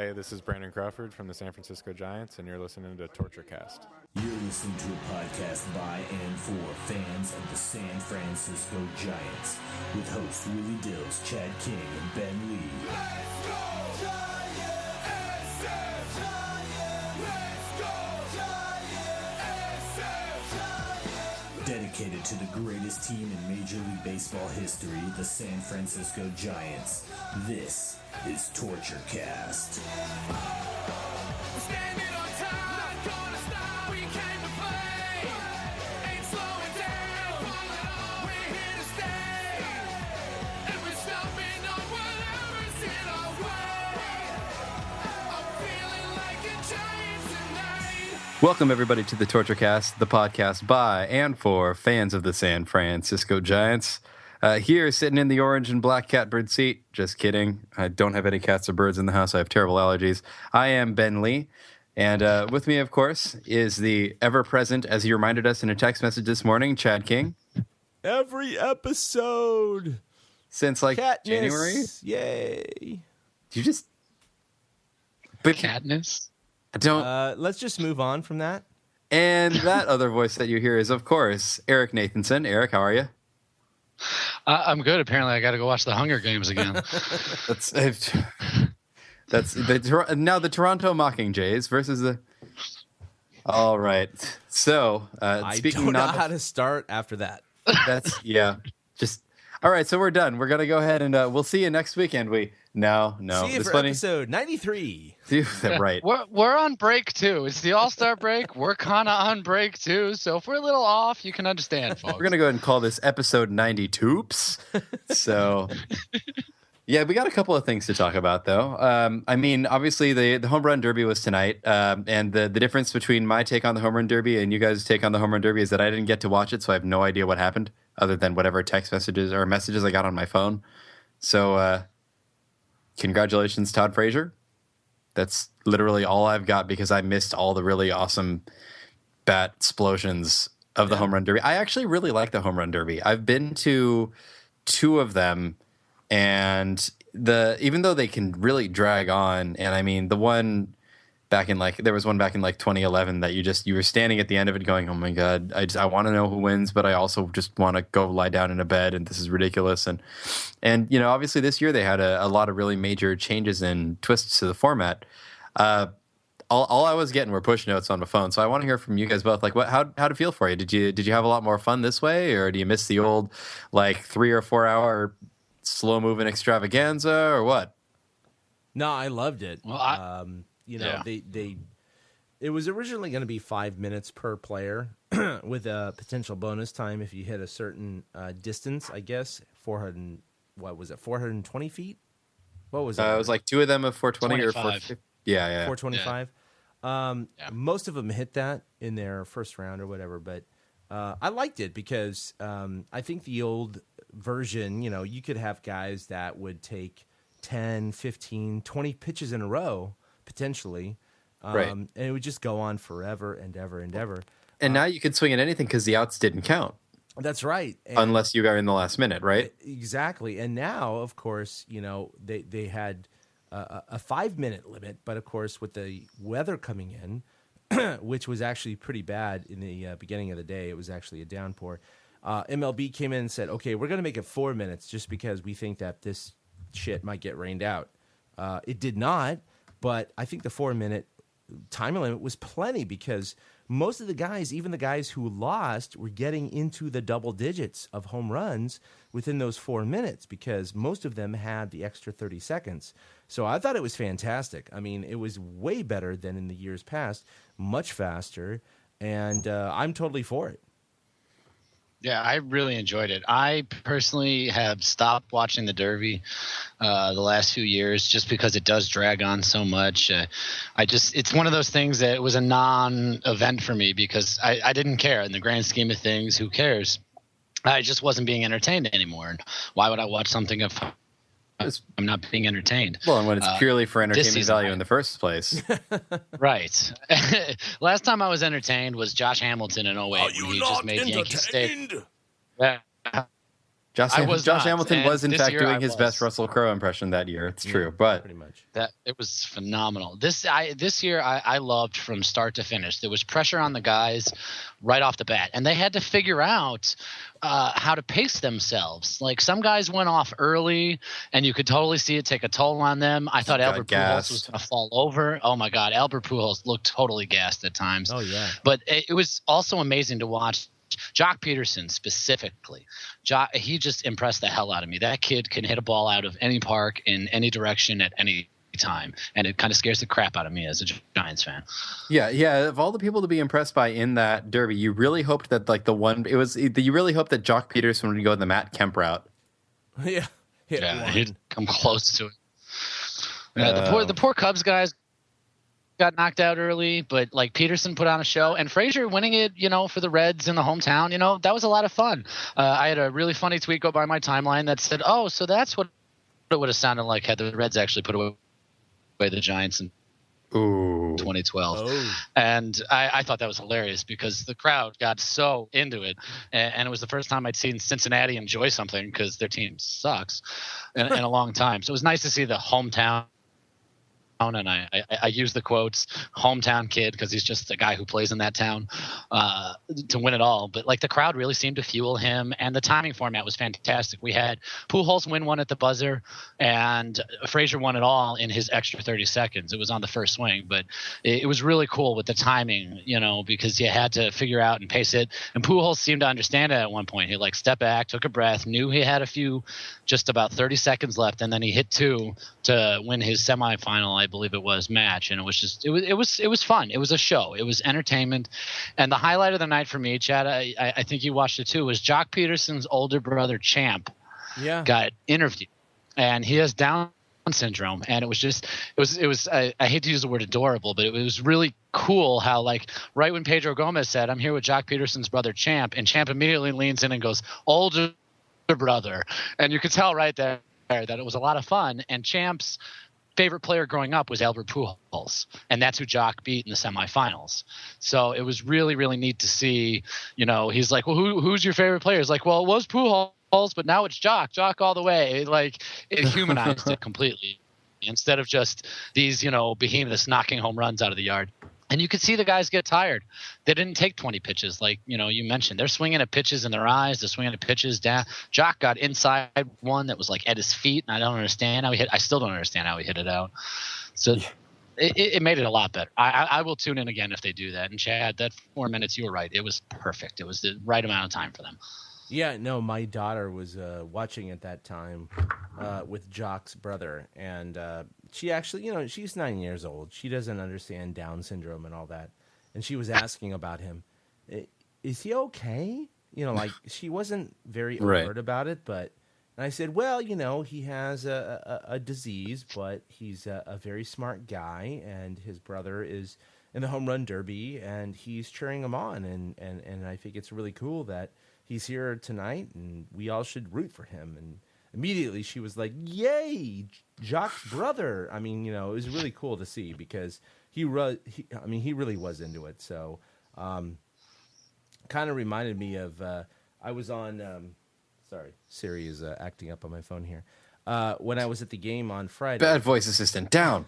Hey, this is Brandon Crawford from the San Francisco Giants, and you're listening to Torture Cast. You're listening to a podcast by and for fans of the San Francisco Giants with hosts Willie Dills, Chad King, and Ben Lee. Let's go Giants! SF Giants! Let's go Giants! SF Giants! Dedicated to the greatest team in Major League Baseball history, the San Francisco Giants. This is Torture Cast. Welcome, everybody, to the Torture Cast, the podcast by and for fans of the San Francisco Giants. Here, sitting in the orange and black catbird seat. Just kidding. I don't have any cats or birds in the house. I have terrible allergies. I am Ben Lee. And with me, of course, is the ever-present, as he reminded us in a text message this morning, Chad King. Every episode. Since, like, Katniss. January? Yay. You just... But Katniss? I don't... Let's just move on from that. And that other voice that you hear is, of course, Eric Nathanson. Eric, how are you? I'm good. Apparently, I got to go watch the Hunger Games again. That's now the Toronto Mockingjays versus the. All right. So I speaking don't know not how to start after that. That's just all right. So we're done. We're gonna go ahead and we'll see you next weekend. No. See you for episode 93. Right. We're on break too. It's the All-Star break. We're kind of on break too. So if we're a little off, you can understand, folks. We're gonna go ahead and call this episode 92. So. Yeah, we got a couple of things to talk about, though. I mean, obviously, the Home Run Derby was tonight, and the difference between my take on the Home Run Derby and you guys' take on the Home Run Derby is that I didn't get to watch it, so I have no idea what happened, other than whatever text messages or messages I got on my phone. So, congratulations, Todd Frazier. That's literally all I've got because I missed all the really awesome bat explosions of the Home Run Derby. I actually really like the Home Run Derby. I've been to 2 of them. And even though they can really drag on, and I mean, there was one back in 2011 that you were standing at the end of it going, oh my God, I want to know who wins, but I also just want to go lie down in a bed and this is ridiculous. And you know, obviously this year they had a lot of really major changes and twists to the format. All I was getting were push notes on my phone. So I want to hear from you guys both. Like, how'd it feel for you? Did you have a lot more fun this way, or do you miss the old 3 or 4 hour slow moving extravaganza or what? No, I loved it. Well, it was originally going to be 5 minutes per player with a potential bonus time if you hit a certain distance, I guess. 420 feet? What was it? It was like 2 of them of 420 or 25. 450. Yeah. 425. Most of them hit that in their first round or whatever, but I liked it because I think the old version, you could have guys that would take 10, 15, 20 pitches in a row, potentially, right. And it would just go on forever and ever and ever. And now you could swing at anything because the outs didn't count. That's right. Unless you got in the last minute, right? Exactly. And now, of course, they had a 5-minute limit, but of course, with the weather coming in, which was actually pretty bad in the beginning of the day. It was actually a downpour. MLB came in and said, okay, we're going to make it 4 minutes just because we think that this shit might get rained out. It did not, but I think the 4-minute time limit was plenty because most of the guys, even the guys who lost, were getting into the double digits of home runs within those 4 minutes because most of them had the extra 30 seconds. So I thought it was fantastic. I mean, it was way better than in the years past, much faster, and I'm totally for it. Yeah, I really enjoyed it. I personally have stopped watching the Derby the last few years just because it does drag on so much. It's one of those things that was a non-event for me because I didn't care. In the grand scheme of things, who cares? I just wasn't being entertained anymore. And why would I watch something if I'm not being entertained? Well, and when it's purely for entertainment value in the first place. Right. Last time I was entertained was Josh Hamilton in 08 when he just made Yankee Stadium. Yeah. Josh Hamilton was in this fact year doing I his was. best Russell Crowe impression that year. It's Yeah, true, but pretty much. That it was phenomenal. This year I loved from start to finish. There was pressure on the guys right off the bat, and they had to figure out how to pace themselves. Like some guys went off early, and you could totally see it take a toll on them. I thought Albert Pujols was going to fall over. Oh my God, Albert Pujols looked totally gassed at times. Oh yeah, but it was also amazing to watch. Jock Peterson specifically, he just impressed the hell out of me. That kid can hit a ball out of any park in any direction at any time, and it kind of scares the crap out of me as a Giants fan. Yeah. Of all the people to be impressed by in that derby, you really hoped that you really hoped that Jock Peterson would go the Matt Kemp route. yeah, He'd come close to it. Yeah, the poor Cubs guys got knocked out early, but like Peterson put on a show, and Frazier winning it, for the Reds in the hometown, that was a lot of fun. I had a really funny tweet go by my timeline that said, "Oh, so that's what it would have sounded like had the Reds actually put away the Giants in 2012." Oh. And I thought that was hilarious because the crowd got so into it, and it was the first time I'd seen Cincinnati enjoy something because their team sucks in a long time. So it was nice to see the hometown. And I use the quotes hometown kid because he's just the guy who plays in that town to win it all. But like the crowd really seemed to fuel him, and the timing format was fantastic. We had Pujols win one at the buzzer, and Frazier won it all in his extra 30 seconds. It was on the first swing, but it was really cool with the timing, because you had to figure out and pace it. And Pujols seemed to understand it at one point. He stepped back, took a breath, knew he had just about 30 seconds left, and then he hit two to win his semifinal, I believe it was, match. And it was just it was fun. It was a show. It was entertainment. And the highlight of the night for me, Chad, I think you watched it too, was Jock Peterson's older brother Champ got interviewed, and he has Down syndrome, and it was I hate to use the word adorable, but it was really cool how right when Pedro Gomez said, "I'm here with Jock Peterson's brother Champ," and Champ immediately leans in and goes, "Older brother," and you could tell right there that it was a lot of fun. And Champ's favorite player growing up was Albert Pujols, and that's who Jock beat in the semifinals. So it was really, really neat to see. He's like, "Well, who's your favorite player?" He's like, "Well, it was Pujols, but now it's Jock all the way." It humanized it completely instead of just these behemoths knocking home runs out of the yard. And you could see the guys get tired. They didn't take 20 pitches like, you mentioned. They're swinging at pitches in their eyes. They're swinging at pitches down. Jock got inside one that was at his feet, and I still don't understand how he hit it out. So it made it a lot better. I will tune in again if they do that. And Chad, that 4 minutes, you were right. It was perfect. It was the right amount of time for them. Yeah, no, my daughter was watching at that time with Jock's brother, and she actually, she's 9 years old. She doesn't understand Down syndrome and all that, and she was asking about him. Is he okay? She wasn't very overt about it, but and I said, well, he has a disease, but he's a very smart guy, and his brother is in the home run derby, and he's cheering him on, and I think it's really cool that he's here tonight, and we all should root for him. And immediately she was like, "Yay, Jock's brother!" I mean, it was really cool to see because he really was into it. So, kind of reminded me of I was on. Sorry, Siri is acting up on my phone here. When I was at the game on Friday, bad voice assistant, down.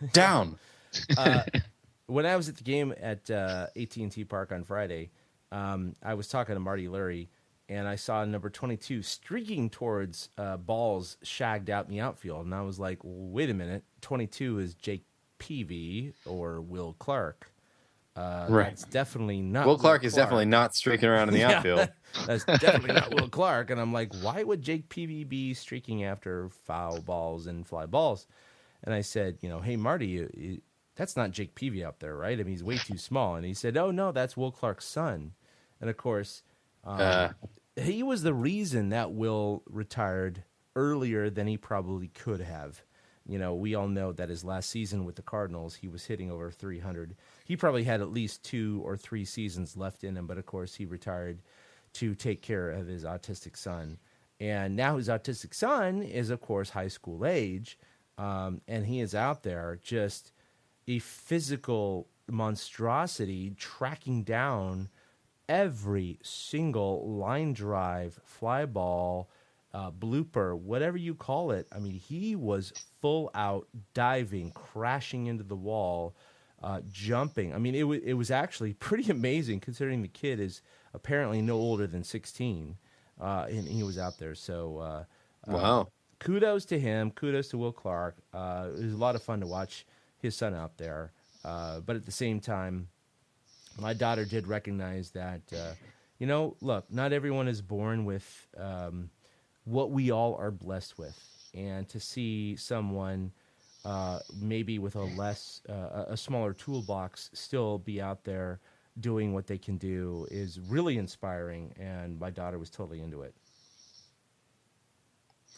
When I was at the game at AT&T Park on Friday, I was talking to Marty Lurie. And I saw number 22 streaking towards balls shagged out in the outfield. And I was like, wait a minute. 22 is Jake Peavy or Will Clark. Right. That's definitely not Will Clark is definitely not streaking around in the outfield. That's definitely not Will Clark. And I'm like, why would Jake Peavy be streaking after foul balls and fly balls? And I said, hey, Marty, that's not Jake Peavy out there, right? I mean, he's way too small. And he said, oh, no, that's Will Clark's son. And, of course... he was the reason that Will retired earlier than he probably could have. We all know that his last season with the Cardinals, he was hitting over 300. He probably had at least 2 or 3 seasons left in him, but of course he retired to take care of his autistic son. And now his autistic son is, of course, high school age, and he is out there just a physical monstrosity tracking down every single line drive, fly ball, blooper, whatever you call it. I mean, he was full out diving, crashing into the wall, jumping. I mean, it was actually pretty amazing considering the kid is apparently no older than 16, and he was out there. So, Wow. Kudos to him. Kudos to Will Clark. It was a lot of fun to watch his son out there. But at the same time, my daughter did recognize that, look, not everyone is born with what we all are blessed with. And to see someone maybe with a smaller toolbox still be out there doing what they can do is really inspiring. And my daughter was totally into it.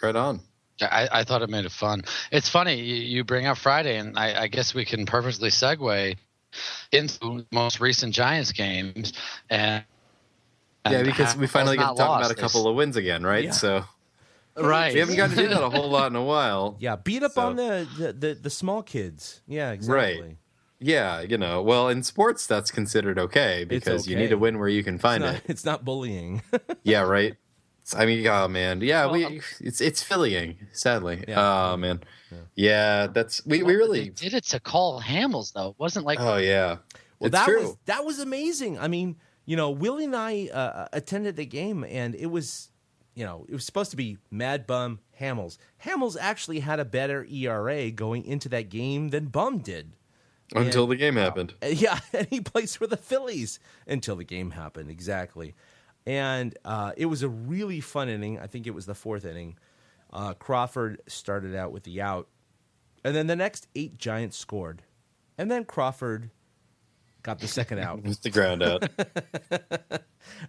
Right on. I thought it made it fun. It's funny you bring up Friday, and I guess we can perfectly segue into the most recent Giants games. And because we finally get to talk about a couple of wins again, right? Yeah. So right, we haven't gotten to do that a whole lot in a while. Yeah, beat up on the small kids. Yeah, exactly. Right. Yeah, well, in sports that's considered okay because you need to win where you can find it. It's not bullying. Yeah, right. I mean, oh man, yeah, it's Phillying, sadly. Yeah. Oh man, yeah, that's we really they did it to Cole Hamels though. It wasn't like oh yeah, well, it's true. that was amazing. I mean, Willie and I attended the game, and it was supposed to be Mad Bum Hamels. Hamels actually had a better ERA going into that game than Bum did. Until the game happened. Yeah, and he plays for the Phillies until the game happened, exactly. And it was a really fun inning. I think it was the fourth inning. Crawford started out with the out. And then the next 8 Giants scored. And then Crawford got the second out. It's the ground out.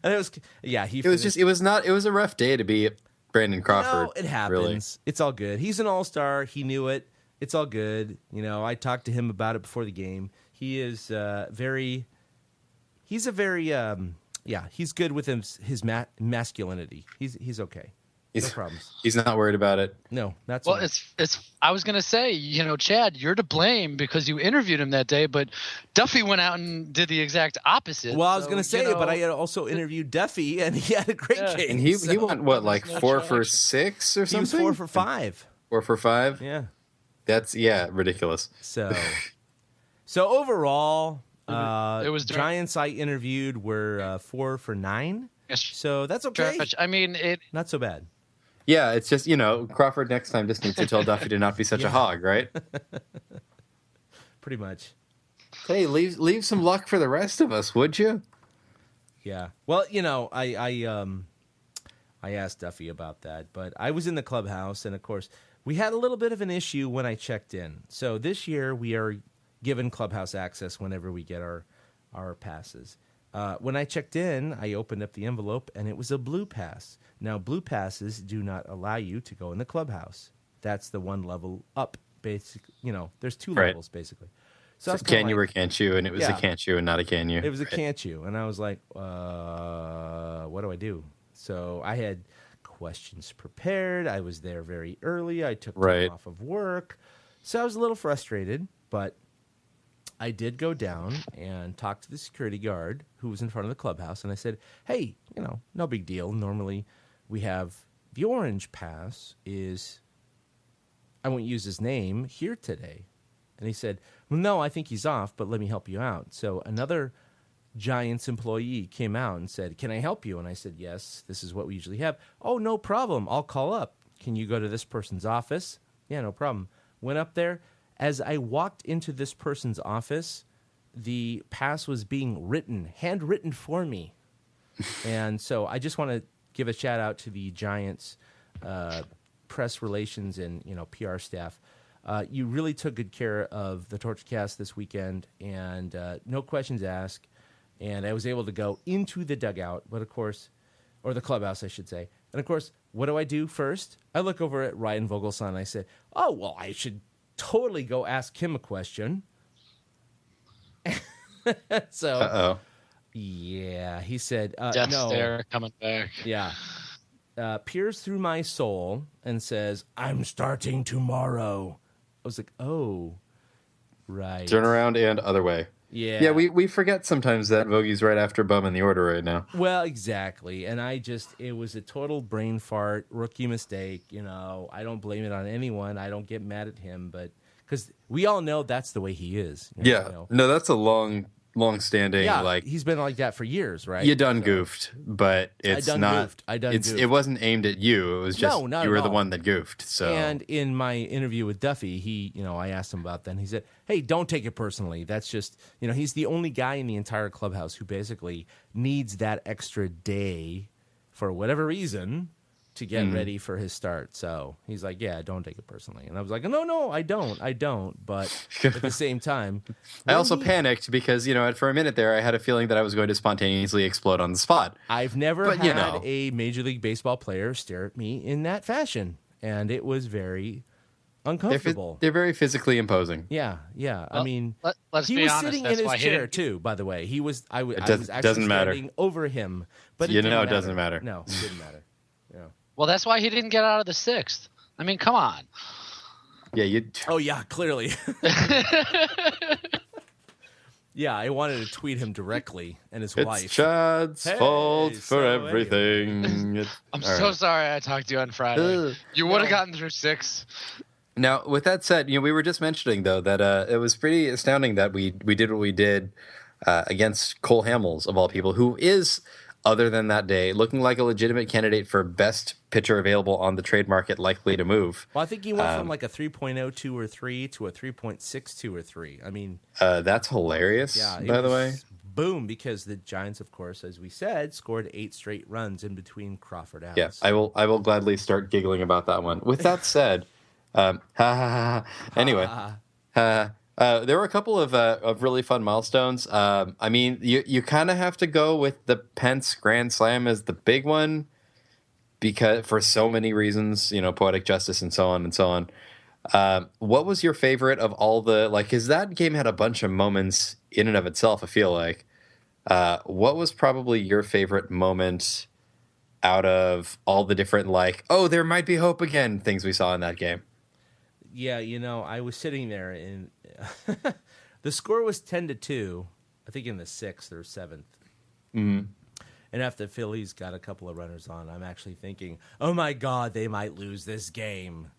And it was, yeah. It was a rough day to be Brandon Crawford. No, it happens. Really. It's all good. He's an all-star. He knew it. It's all good. I talked to him about it before the game. He is he's good with his masculinity. He's okay. No problems. He's not worried about it. No, that's well. It's. I was gonna say, Chad, you're to blame because you interviewed him that day, but Duffy went out and did the exact opposite. Well, I was gonna say, but I had also interviewed Duffy, and he had a great game. And he went what, like 4 for 6 or something? He was 4 for 5. 4 for 5. Yeah. That's ridiculous. So overall, it was Giants I interviewed were 4 for 9. So that's okay. I mean, not so bad. Yeah, it's just, Crawford next time just needs to tell Duffy to not be such a hog, right? Pretty much. Hey, leave some luck for the rest of us, would you? Yeah. Well, I asked Duffy about that, but I was in the clubhouse, and of course, we had a little bit of an issue when I checked in. So this year, we are given clubhouse access whenever we get our passes. When I checked in, I opened up the envelope, and it was a blue pass. Now, blue passes do not allow you to go in the clubhouse. That's the one level up, basically. There's 2 levels, basically. So can you or can't you? And it was a can't you and not a can you. It was a can't you. And I was like, what do I do? So I had questions prepared. I was there very early. I took time off of work. So I was a little frustrated, but I did go down and talk to the security guard who was in front of the clubhouse, and I said, hey, no big deal. Normally we have the orange pass I won't use his name here today. And he said, well, no, I think he's off, but let me help you out. So another Giants employee came out and said, can I help you? And I said, yes, this is what we usually have. Oh, no problem. I'll call up. Can you go to this person's office? Yeah, no problem. Went up there. As I walked into this person's office, the pass was being handwritten for me. And so I just want to give a shout out to the Giants press relations and PR staff. You really took good care of the Torchcast this weekend, and no questions asked. And I was able to go into the dugout, but of course, or the clubhouse, I should say. And of course, what do I do first? I look over at Ryan Vogelsong and I say, oh, well, I should totally go ask him a question. So, yeah, he said, death no. stare coming back. Yeah. Peers through my soul and says, I'm starting tomorrow. I was like, oh, right. Turn around and other way. Yeah, we forget sometimes that Vogel's right after Bum in the order right now. Well, exactly. And it was a total brain fart, rookie mistake. I don't blame it on anyone. I don't get mad at him, but because we all know that's the way he is. No, that's a long-standing, yeah, he's been like that for years, right? You done goofed, but it's goofed. It wasn't aimed at you. It was just you were the one that goofed. So, and in my interview with Duffy, I asked him about that. And he said, "Hey, don't take it personally. That's just he's the only guy in the entire clubhouse who basically needs that extra day for whatever reason to get ready for his start." So he's like, "Yeah, don't take it personally." And I was like, "No, I don't." But at the same time, I also panicked because for a minute there, I had a feeling that I was going to spontaneously explode on the spot. I've never had a Major League Baseball player stare at me in that fashion, and it was very uncomfortable. They're very physically imposing. Yeah. Well, I mean, let's he be was honest, sitting that's in why his he chair didn't- too. By the way, I was actually doesn't matter. standing over him, but It doesn't matter. No, it didn't matter. Yeah. Well, that's why he didn't get out of the 6th. I mean, come on. Yeah, Oh yeah, clearly. Yeah, I wanted to tweet him directly and his wife. It's Chad's fault for so everything. I'm so sorry I talked to you on Friday. You would have gotten through 6. Now, with that said, we were just mentioning though that it was pretty astounding that we did what we did against Cole Hamels of all people, who is, other than that day, looking like a legitimate candidate for best pitcher available on the trade market, likely to move. Well, I think he went from like a 3.02 or 3 to a 3.62 or 3. I mean, that's hilarious. yeah, by the way, boom, because the Giants, of course, as we said, scored 8 straight runs in between Crawford outs. Yeah, I will gladly start giggling about that one. With that said, anyway, there were a couple of really fun milestones. I mean, you kind of have to go with the Pence Grand Slam as the big one because for so many reasons, poetic justice and so on and so on. What was your favorite of all the because that game had a bunch of moments in and of itself, I feel like. What was probably your favorite moment out of all the different there might be hope again things we saw in that game? Yeah, I was sitting there and the score was 10-2, I think in the 6th or 7th. Mm-hmm. And after the Phillies got a couple of runners on, I'm actually thinking, oh my God, they might lose this game.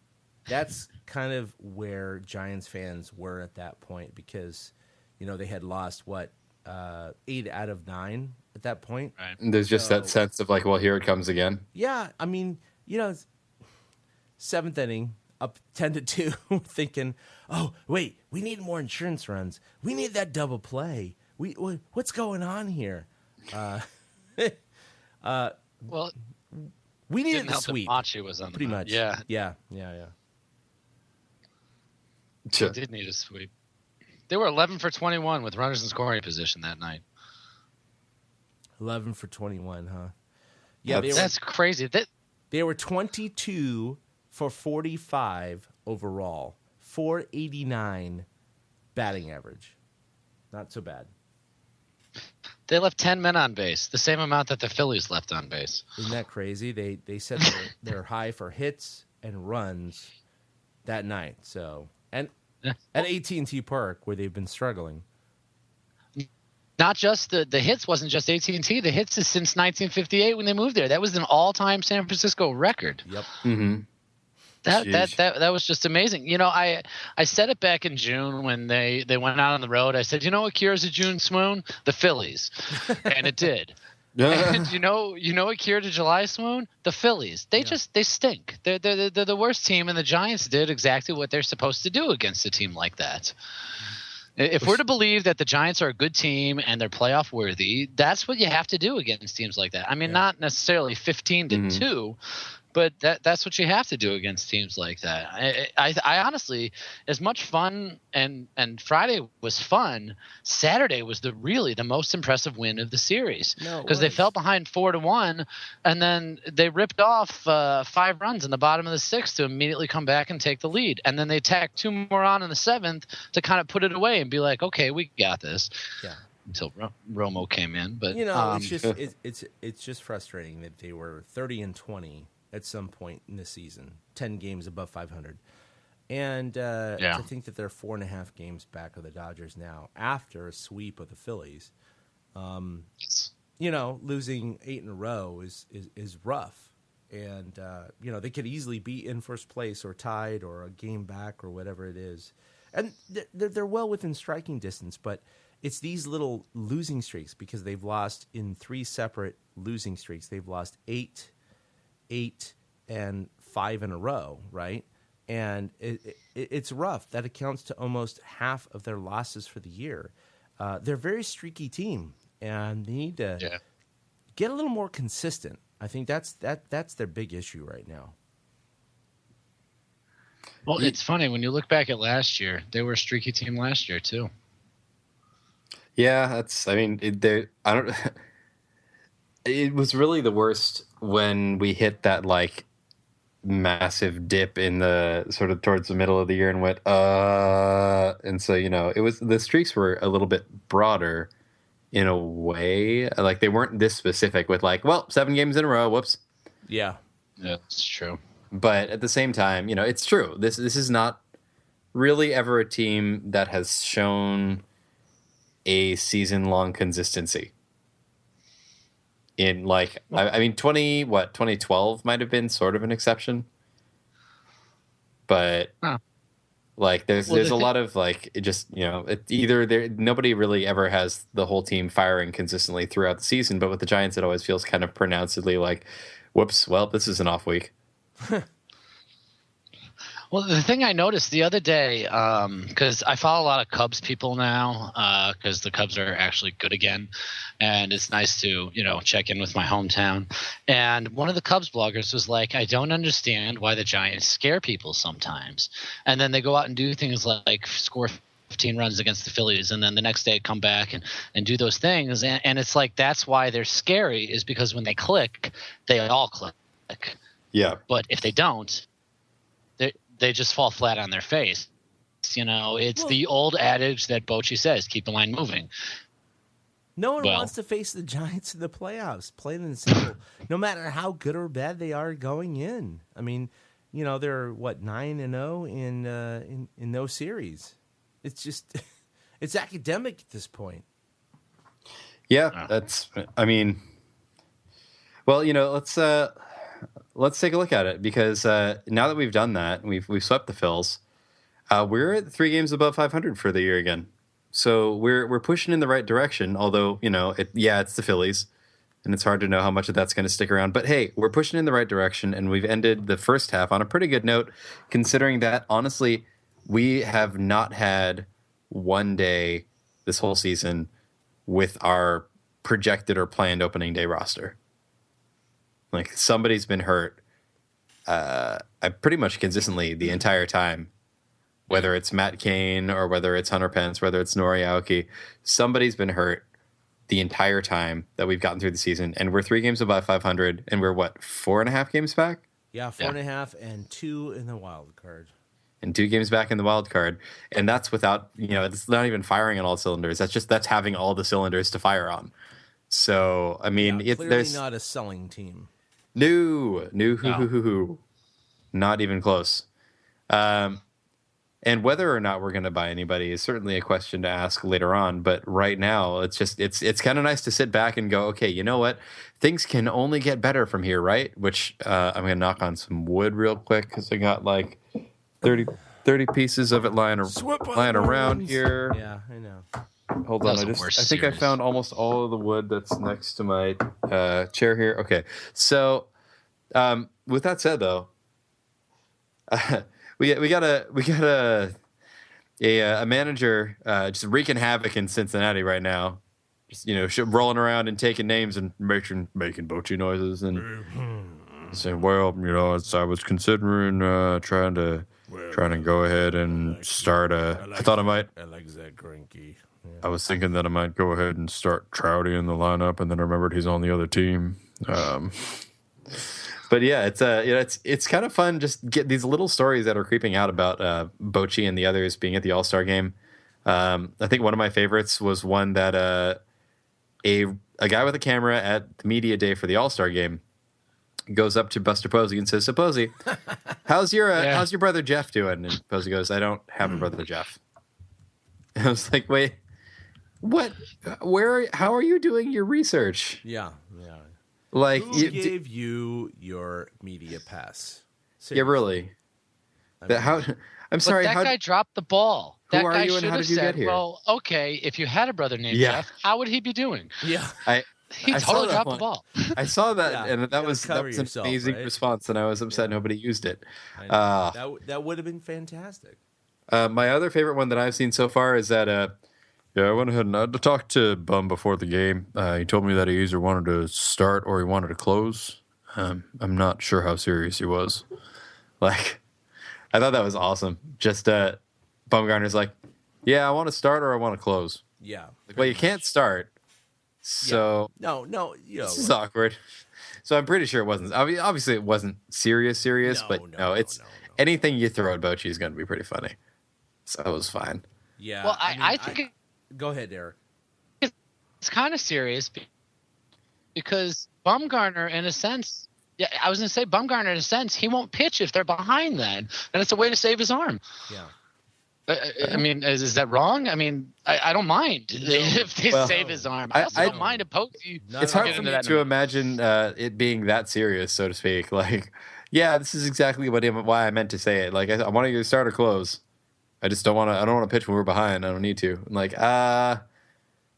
That's kind of where Giants fans were at that point because, they had lost, 8 out of 9 at that point. Right. There's just that sense of well, here it comes again. Yeah, I mean, 7th inning, up 10-2, thinking, oh, wait, we need more insurance runs. We need that double play. What's going on here? Well, we needed didn't a help that sweep. Bochy was on the Pretty mound. much. Yeah. Sure. Did need a sweep. They were 11 for 21 with runners in scoring position that night. 11 for 21, huh? Yeah, that's crazy. They were 22 for 45 overall, 489 batting average. Not so bad. They left 10 men on base, the same amount that the Phillies left on base. Isn't that crazy? They set their high for hits and runs that night. So and at AT&T Park where they've been struggling. Not just the hits wasn't just AT&T. The hits is since 1958 when they moved there. That was an all-time San Francisco record. Yep. Mm-hmm. That was just amazing. I said it back in June when they went out on the road. I said, what cures a June swoon? The Phillies, and it did. And you know what cured a July swoon? The Phillies. They stink. They're the worst team, and the Giants did exactly what they're supposed to do against a team like that. If we're to believe that the Giants are a good team and they're playoff worthy, that's what you have to do against teams like that. I mean, not necessarily 15-2, but that's what you have to do against teams like that. I honestly, as much fun and Friday was fun, Saturday was really the most impressive win of the series because they fell behind 4-1 and then they ripped off 5 runs in the bottom of the 6th to immediately come back and take the lead, and then they tacked 2 more on in the 7th to kind of put it away and be like, okay, we got this. Yeah. Until Romo came in, but it's just frustrating that they were 30-20 at some point in the season, 10 games above 500, And to think that they're 4.5 games back of the Dodgers now after a sweep of the Phillies, losing 8 in a row is rough. And, they could easily be in first place or tied or a game back or whatever it is. And they're well within striking distance, but it's these little losing streaks because they've lost in 3 separate losing streaks. They've lost 8, and 5 in a row, right? And it's rough. That accounts to almost half of their losses for the year. They're a very streaky team, and they need to get a little more consistent. I think that's their big issue right now. Well, it's funny when you look back at last year; they were a streaky team last year too. Yeah, It was really the worst when we hit that massive dip in the sort of towards the middle of the year and went and so it was, the streaks were a little bit broader in a way, like they weren't this specific with 7 games in a row, whoops. Yeah, that's true. But at the same time, it's true, this is not really ever a team that has shown a season-long consistency. In 2012 might have been sort of an exception, but there's a lot of nobody really ever has the whole team firing consistently throughout the season. But with the Giants, it always feels kind of pronouncedly whoops, well, this is an off week. Well, the thing I noticed the other day, because I follow a lot of Cubs people now, because the Cubs are actually good again, and it's nice to check in with my hometown. And one of the Cubs bloggers was like, "I don't understand why the Giants scare people sometimes, and then they go out and do things like score 15 runs against the Phillies, and then the next day come back and do those things, and it's like that's why they're scary, is because when they click, they all click. Yeah, but if they don't, they just fall flat on their face. It's the old adage that Bochy says, keep the line moving. No one wants to face the Giants in the playoffs, plain and simple, no matter how good or bad they are going in. I mean, they're, 9-0 in those series. It's just, it's academic at this point. Yeah, let's take a look at it, because now that we've done that, we've swept the Phils. We're at 3 games above 500 for the year again, so we're pushing in the right direction. Although it's the Phillies, and it's hard to know how much of that's going to stick around. But hey, we're pushing in the right direction, and we've ended the first half on a pretty good note, considering that honestly we have not had one day this whole season with our projected or planned opening day roster. Somebody's been hurt pretty much consistently the entire time, whether it's Matt Cain or whether it's Hunter Pence, whether it's Nori Aoki. Somebody's been hurt the entire time that we've gotten through the season, and we're 3 games above 500, and we're 4.5 games back? Yeah, 4.5 and 2 in the wild card. And 2 games back in the wild card. And that's without, it's not even firing on all cylinders. That's having all the cylinders to fire on. So, I mean, clearly not a selling team. No. Not even close. And whether or not we're going to buy anybody is certainly a question to ask later on. But right now, it's kind of nice to sit back and go, okay, you know what? Things can only get better from here, right? Which I'm going to knock on some wood real quick, because I got 30 pieces of it lying around here. Yeah, I know. Hold on, I think I found almost all of the wood that's next to my chair here. Okay, so with that said, though, we got a manager just wreaking havoc in Cincinnati right now. Just rolling around and taking names and making Bochy noises and saying, "Well, I was considering trying to go ahead and start I thought I might. I like that Grinky. I was thinking that I might go ahead and start Trouty in the lineup, and then I remembered he's on the other team." But yeah, it's kind of fun just get these little stories that are creeping out about Bochy and the others being at the All-Star game. I think one of my favorites was one that a guy with a camera at the media day for the All-Star game goes up to Buster Posey and says, "So Posey, how's your brother Jeff doing?" And Posey goes, "I don't have a brother Jeff." And I was like, "Wait, what? How are you doing your research?" Yeah. Like, Who gave you your media pass? yeah, really. I'm sorry. But that guy dropped the ball. Who That are guy you and should how have did you get said, here? "Well, okay, if you had a brother named Jeff, how would he be doing?" Yeah. He I saw totally that dropped one. the ball. I saw that, Yeah, and you that gotta was cover an yourself, amazing right? response, and I was upset nobody used it. I know. That would have been fantastic. My other favorite one that I've seen so far is that I went ahead and I talked to Bum before the game. He told me that he either wanted to start or he wanted to close. I'm not sure how serious he was. Like, I thought that was awesome. Just Bumgarner's like, "Yeah, I want to start or I want to close." Yeah. Like, well, you can't start. So No, this is awkward. So I'm pretty sure it wasn't. Obviously, it wasn't serious, but it's anything you throw at Bochy is going to be pretty funny. So it was fine. Yeah. Well, I think go ahead, Eric. it's kind of serious because Bumgarner, in a sense, I was going to say Bumgarner, in a sense, he won't pitch if they're behind then, and it's a way to save his arm. Yeah. I mean, is that wrong? I mean, I don't mind if they save his arm. I also don't mind a Posey. It's hard for me to imagine it being that serious, so to speak. Like, yeah, this is exactly why I meant to say it. Like, I want to start or close. I just don't want to. I don't want to pitch when we're behind. I don't need to. I'm like,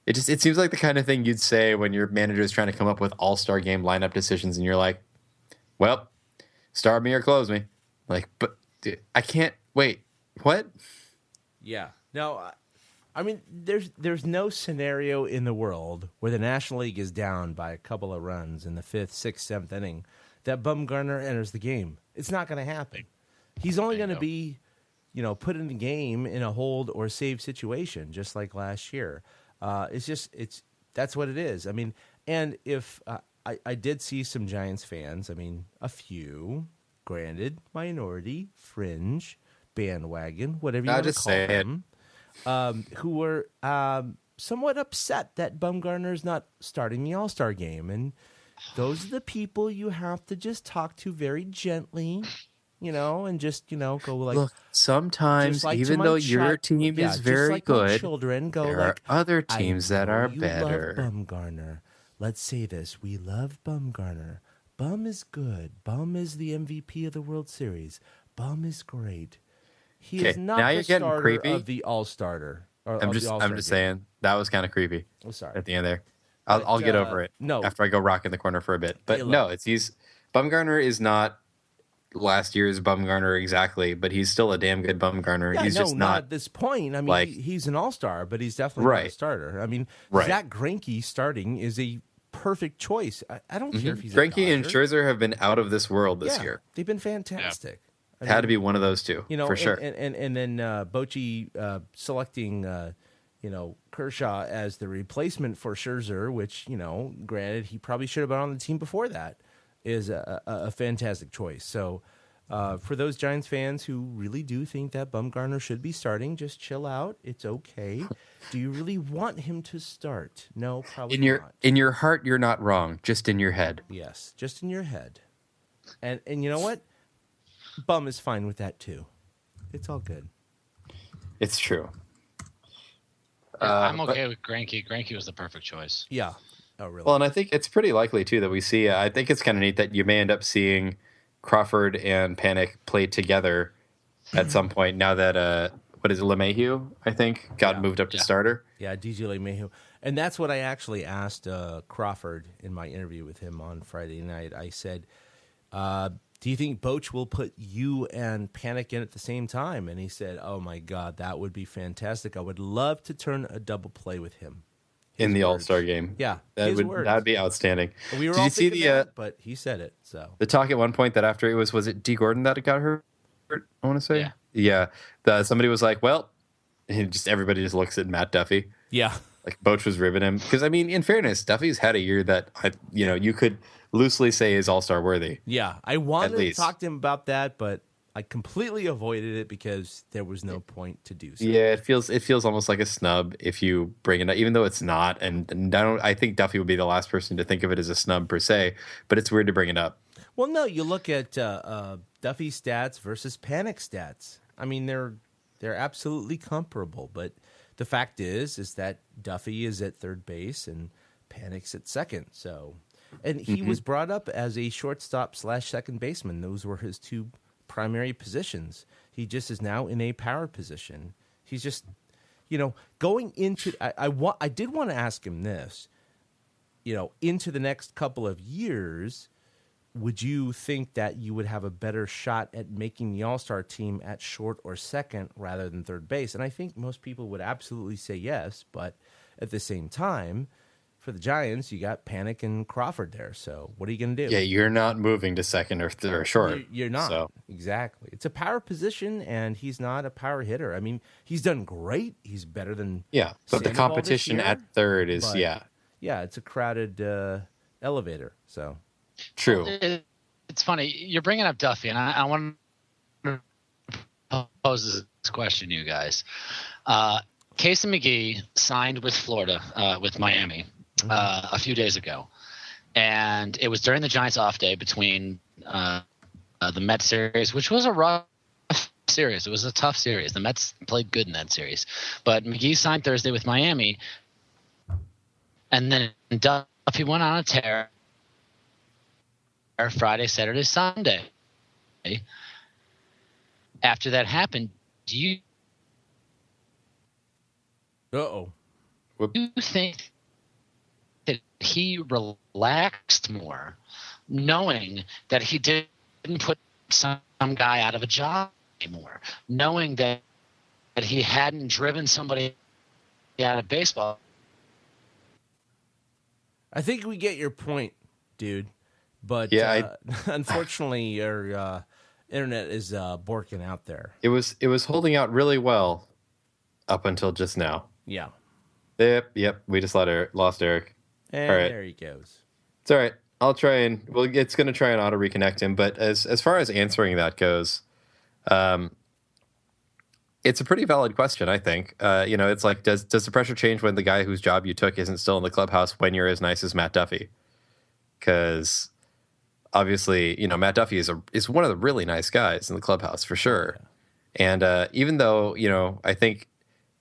it seems like the kind of thing you'd say when your manager is trying to come up with all-star game lineup decisions, and you're like, "Well, start me or close me." Like, but dude, I can't wait. What? Yeah. No, I mean, there's no scenario in the world where the National League is down by a couple of runs in the 5th, 6th, 7th inning that Bumgarner enters the game. It's not going to happen. He's only going to be, put in the game in a hold or save situation, just like last year. That's what it is. I mean, and if I did see some Giants fans, I mean, a few, granted, minority, fringe, bandwagon, whatever you want to call them, who were somewhat upset that Bumgarner's not starting the All-Star game. And those are the people you have to just talk to very gently, and just, go like... Look, sometimes, even though your team is very good, children go there are other teams that are better. Love Bumgarner. Let's say this. We love Bumgarner. Bum is good. Bum is the MVP of the World Series. Bum is great. He is not now the you're getting starter creepy. of the All-Starter. I'm just saying that was kind of creepy. I'm sorry. At the end there, I'll get over it. No, after I go rock in the corner for a bit. But Bumgarner is not last year's Bumgarner exactly, but he's still a damn good Bumgarner. Yeah, he's just not not at this point. I mean, he's an All-Star, but he's definitely not a starter. I mean, Zach Greinke starting is a perfect choice. I don't care if he's Greinke and Scherzer have been out of this world this year. They've been fantastic. It had to be one of those two, for sure. And then Bochy selecting, Kershaw as the replacement for Scherzer, which, granted, he probably should have been on the team before that, is a fantastic choice. So for those Giants fans who really do think that Bumgarner should be starting, just chill out. It's okay. Do you really want him to start? No, probably not. In your heart, you're not wrong. Just in your head. Yes, just in your head. And you know what? Bum is fine with that too. It's all good. It's true. I'm okay with Greinke. Greinke was the perfect choice. Yeah. Oh, really? Well, and I think it's pretty likely too that we see. I think it's kind of neat that you may end up seeing Crawford and Panic play together at some point. Now that what is it, LeMahieu? I think got moved up to starter. Yeah, DJ LeMahieu, and that's what I actually asked Crawford in my interview with him on Friday night. I said, "Do you think Boch will put you and Panic in at the same time?" And he said, "Oh my God, that would be fantastic. I would love to turn a double play with him." In the All-Star game. Yeah. That'd be outstanding. We were Did all you see thinking that, but he said it. So the talk at one point that after it was it D. Gordon that got hurt? I want to say. Yeah. Somebody was like, well, and everybody just looks at Matt Duffy. Yeah. Like Boch was ribbing him. Because I mean, in fairness, Duffy's had a year that you could loosely say is All-Star worthy. Yeah. I wanted to talk to him about that, but I completely avoided it because there was no point to do so. Yeah, it feels almost like a snub if you bring it up, even though it's not. And I think Duffy would be the last person to think of it as a snub per se, but it's weird to bring it up. Well, no, you look at Duffy stats versus Panic stats. I mean, they're absolutely comparable, but the fact is that Duffy is at third base and Panic's at second. So, and he was brought up as a shortstop / second baseman. Those were his two primary positions. He just is now in a power position. He's just, going into. I did want to ask him this. Into the next couple of years, would you think that you would have a better shot at making the All-Star team at short or second rather than third base? And I think most people would absolutely say yes, but at the same time, for the Giants, you got Panic and Crawford there. So what are you going to do? Yeah, you're not moving to second or short. You're not. So. Exactly. It's a power position, and he's not a power hitter. I mean, he's done great. He's better than but the competition at third is, Yeah, it's a crowded elevator, so... True. It's funny. You're bringing up Duffy, and I want to pose this question to you guys. Casey McGee signed with Florida, with Miami, a few days ago. And it was during the Giants off day between the Mets series, which was a rough series. It was a tough series. The Mets played good in that series. But McGee signed Thursday with Miami. And then Duffy went on a tear. Friday, Saturday, Sunday. After that happened, do you think that he relaxed more, knowing that he didn't put some guy out of a job anymore, knowing that he hadn't driven somebody out of baseball? I think we get your point, dude. But unfortunately, your internet is borking out there. It was holding out really well up until just now. Yeah. Yep. We just lost Eric. And all right. There he goes. It's all right. I'll try and it's going to try and auto reconnect him. But as far as answering that goes, it's a pretty valid question. I think. It's like does the pressure change when the guy whose job you took isn't still in the clubhouse when you're as nice as Matt Duffy? Because obviously, Matt Duffy is one of the really nice guys in the clubhouse for sure. Yeah. And even though, I think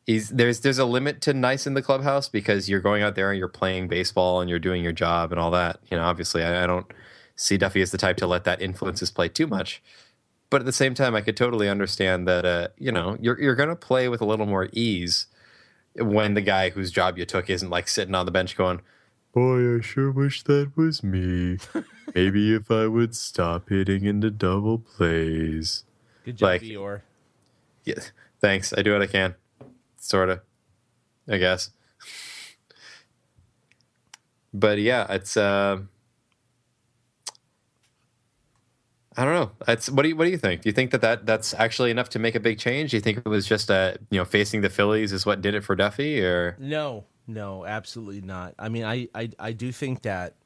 there's a limit to nice in the clubhouse because you're going out there and you're playing baseball and you're doing your job and all that. Obviously I don't see Duffy as the type to let that influence his play too much. But at the same time, I could totally understand that, you're going to play with a little more ease when the guy whose job you took isn't like sitting on the bench going, boy, I sure wish that was me. Maybe if I would stop hitting into double plays. Good job, Eeyore. Yeah, thanks. I do what I can. Sort of, I guess. But yeah, it's I don't know. What do you think? Do you think that's actually enough to make a big change? Do you think it was just facing the Phillies is what did it for Duffy, or no, absolutely not. I mean, I do think that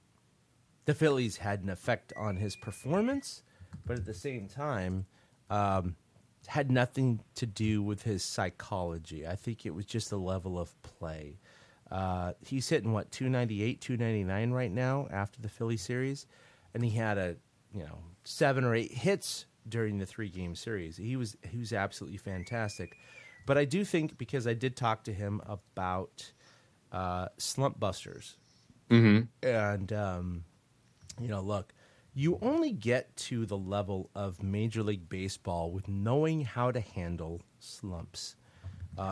the Phillies had an effect on his performance, but at the same time, had nothing to do with his psychology. I think it was just the level of play. He's hitting 298, 299 right now after the Philly series, and he had 7 or 8 hits during the 3-game series. He was absolutely fantastic. But I do think, because I did talk to him about slump busters, and look, you only get to the level of Major League Baseball with knowing how to handle slumps.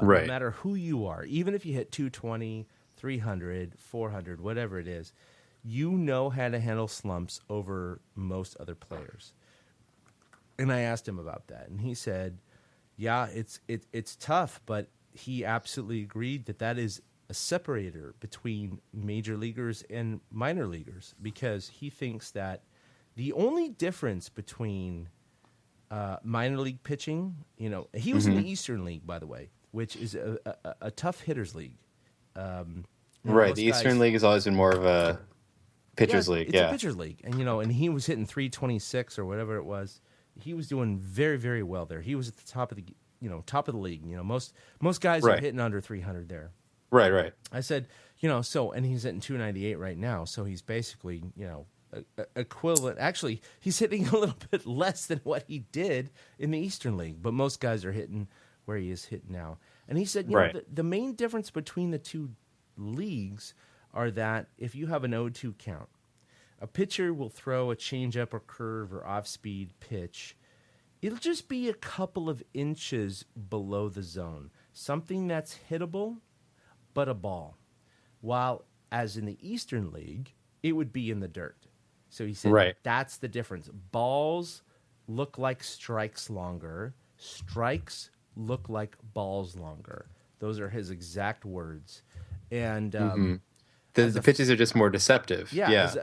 Right. No matter who you are, even if you hit 220, 300, 400, whatever it is, you know how to handle slumps over most other players. And I asked him about that, and he said, yeah, it's tough, but he absolutely agreed that is a separator between major leaguers and minor leaguers, because he thinks that the only difference between minor league pitching, he was in the Eastern League, by the way, which is a tough hitters league. Right, the Eastern League has always been more of a pitchers league. It's a pitchers league, and and he was hitting 326 or whatever it was. He was doing very, very well there. He was at the top of the league. Most guys are hitting under 300 there. Right. I said, and he's hitting 298 right now, so he's basically, equivalent. Actually, he's hitting a little bit less than what he did in the Eastern League, but most guys are hitting where he is hitting now. And he said, you know, the main difference between the two leagues are that if you have an 0-2 count, a pitcher will throw a changeup or curve or off-speed pitch. It'll just be a couple of inches below the zone, something that's hittable, but a ball. While as in the Eastern League, it would be in the dirt. So he said that's the difference. Balls look like strikes longer. Strikes look like balls longer. Those are his exact words. And the pitches are just more deceptive. Yeah.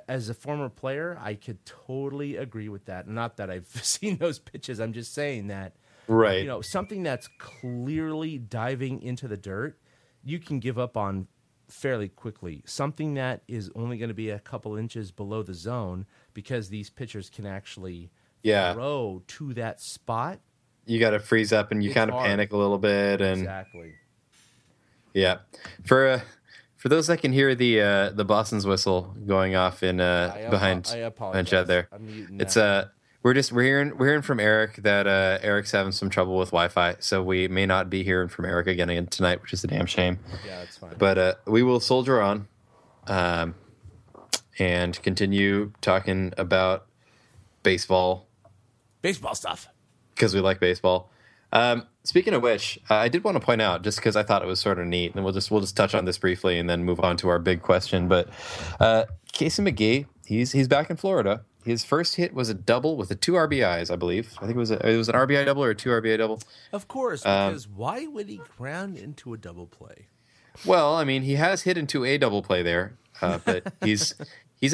As a former player, I could totally agree with that. Not that I've seen those pitches. I'm just saying that, you know, something that's clearly diving into the dirt, you can give up on fairly quickly. Something that is only going to be a couple inches below the zone, because these pitchers can actually throw to that spot. You got to freeze up and you kind of panic a little bit. And exactly. Yeah. For those that can hear the Boston's whistle going off in behind Chad there, it's we're hearing from Eric that Eric's having some trouble with Wi-Fi, so we may not be hearing from Eric again tonight, which is a damn shame. Yeah, that's fine. But we will soldier on, and continue talking about baseball stuff, because we like baseball. Speaking of which, I did want to point out, just because I thought it was sort of neat, and we'll just touch on this briefly and then move on to our big question. But Casey McGee, he's back in Florida. His first hit was a double with 2 RBIs, I believe. I think it was an RBI double or a 2 RBI double. Of course, because why would he ground into a double play? Well, I mean, he has hit into a double play there, but he's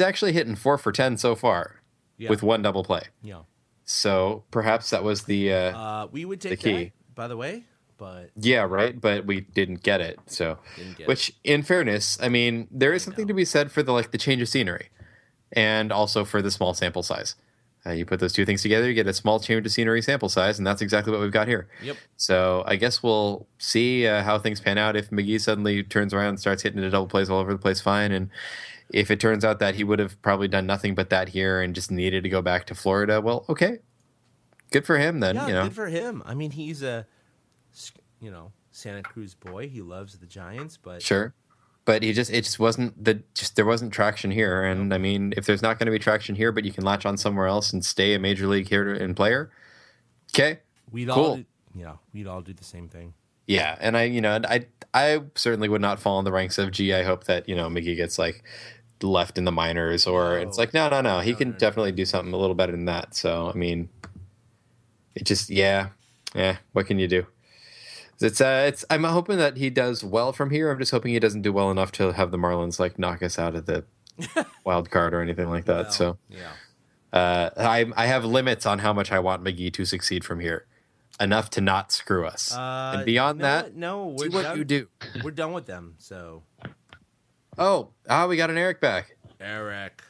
actually hitting 4 for 10 so far with 1 double play. Yeah. So perhaps that was the we would take the key. That, by the way, but yeah, right. But we didn't get it. So, in fairness, I mean, there is something to be said for the change of scenery, and also for the small sample size. You put those two things together, you get a small change of scenery sample size, and that's exactly what we've got here. Yep. So I guess we'll see how things pan out. If McGee suddenly turns around and starts hitting the double plays all over the place, fine. And if it turns out that he would have probably done nothing but that here and just needed to go back to Florida, well, okay. Good for him then. Yeah, good for him. I mean, he's a, Santa Cruz boy. He loves the Giants, but sure. But it just wasn't there wasn't traction here. And I mean, if there's not going to be traction here, but you can latch on somewhere else and stay a major league hitter and player, okay, we'd cool. all do the same thing. Yeah, and I certainly would not fall in the ranks of, I hope that McGee gets left in the minors, or it's no. He can definitely do something a little better than that. So I mean, it just what can you do? It's I'm hoping that he does well from here. I'm just hoping he doesn't do well enough to have the Marlins knock us out of the wild card or anything like that. So I have limits on how much I want McGee to succeed from here, enough to not screw us. And beyond that, we're do what done. you do. We're done with them. So we got an Eric back. Eric,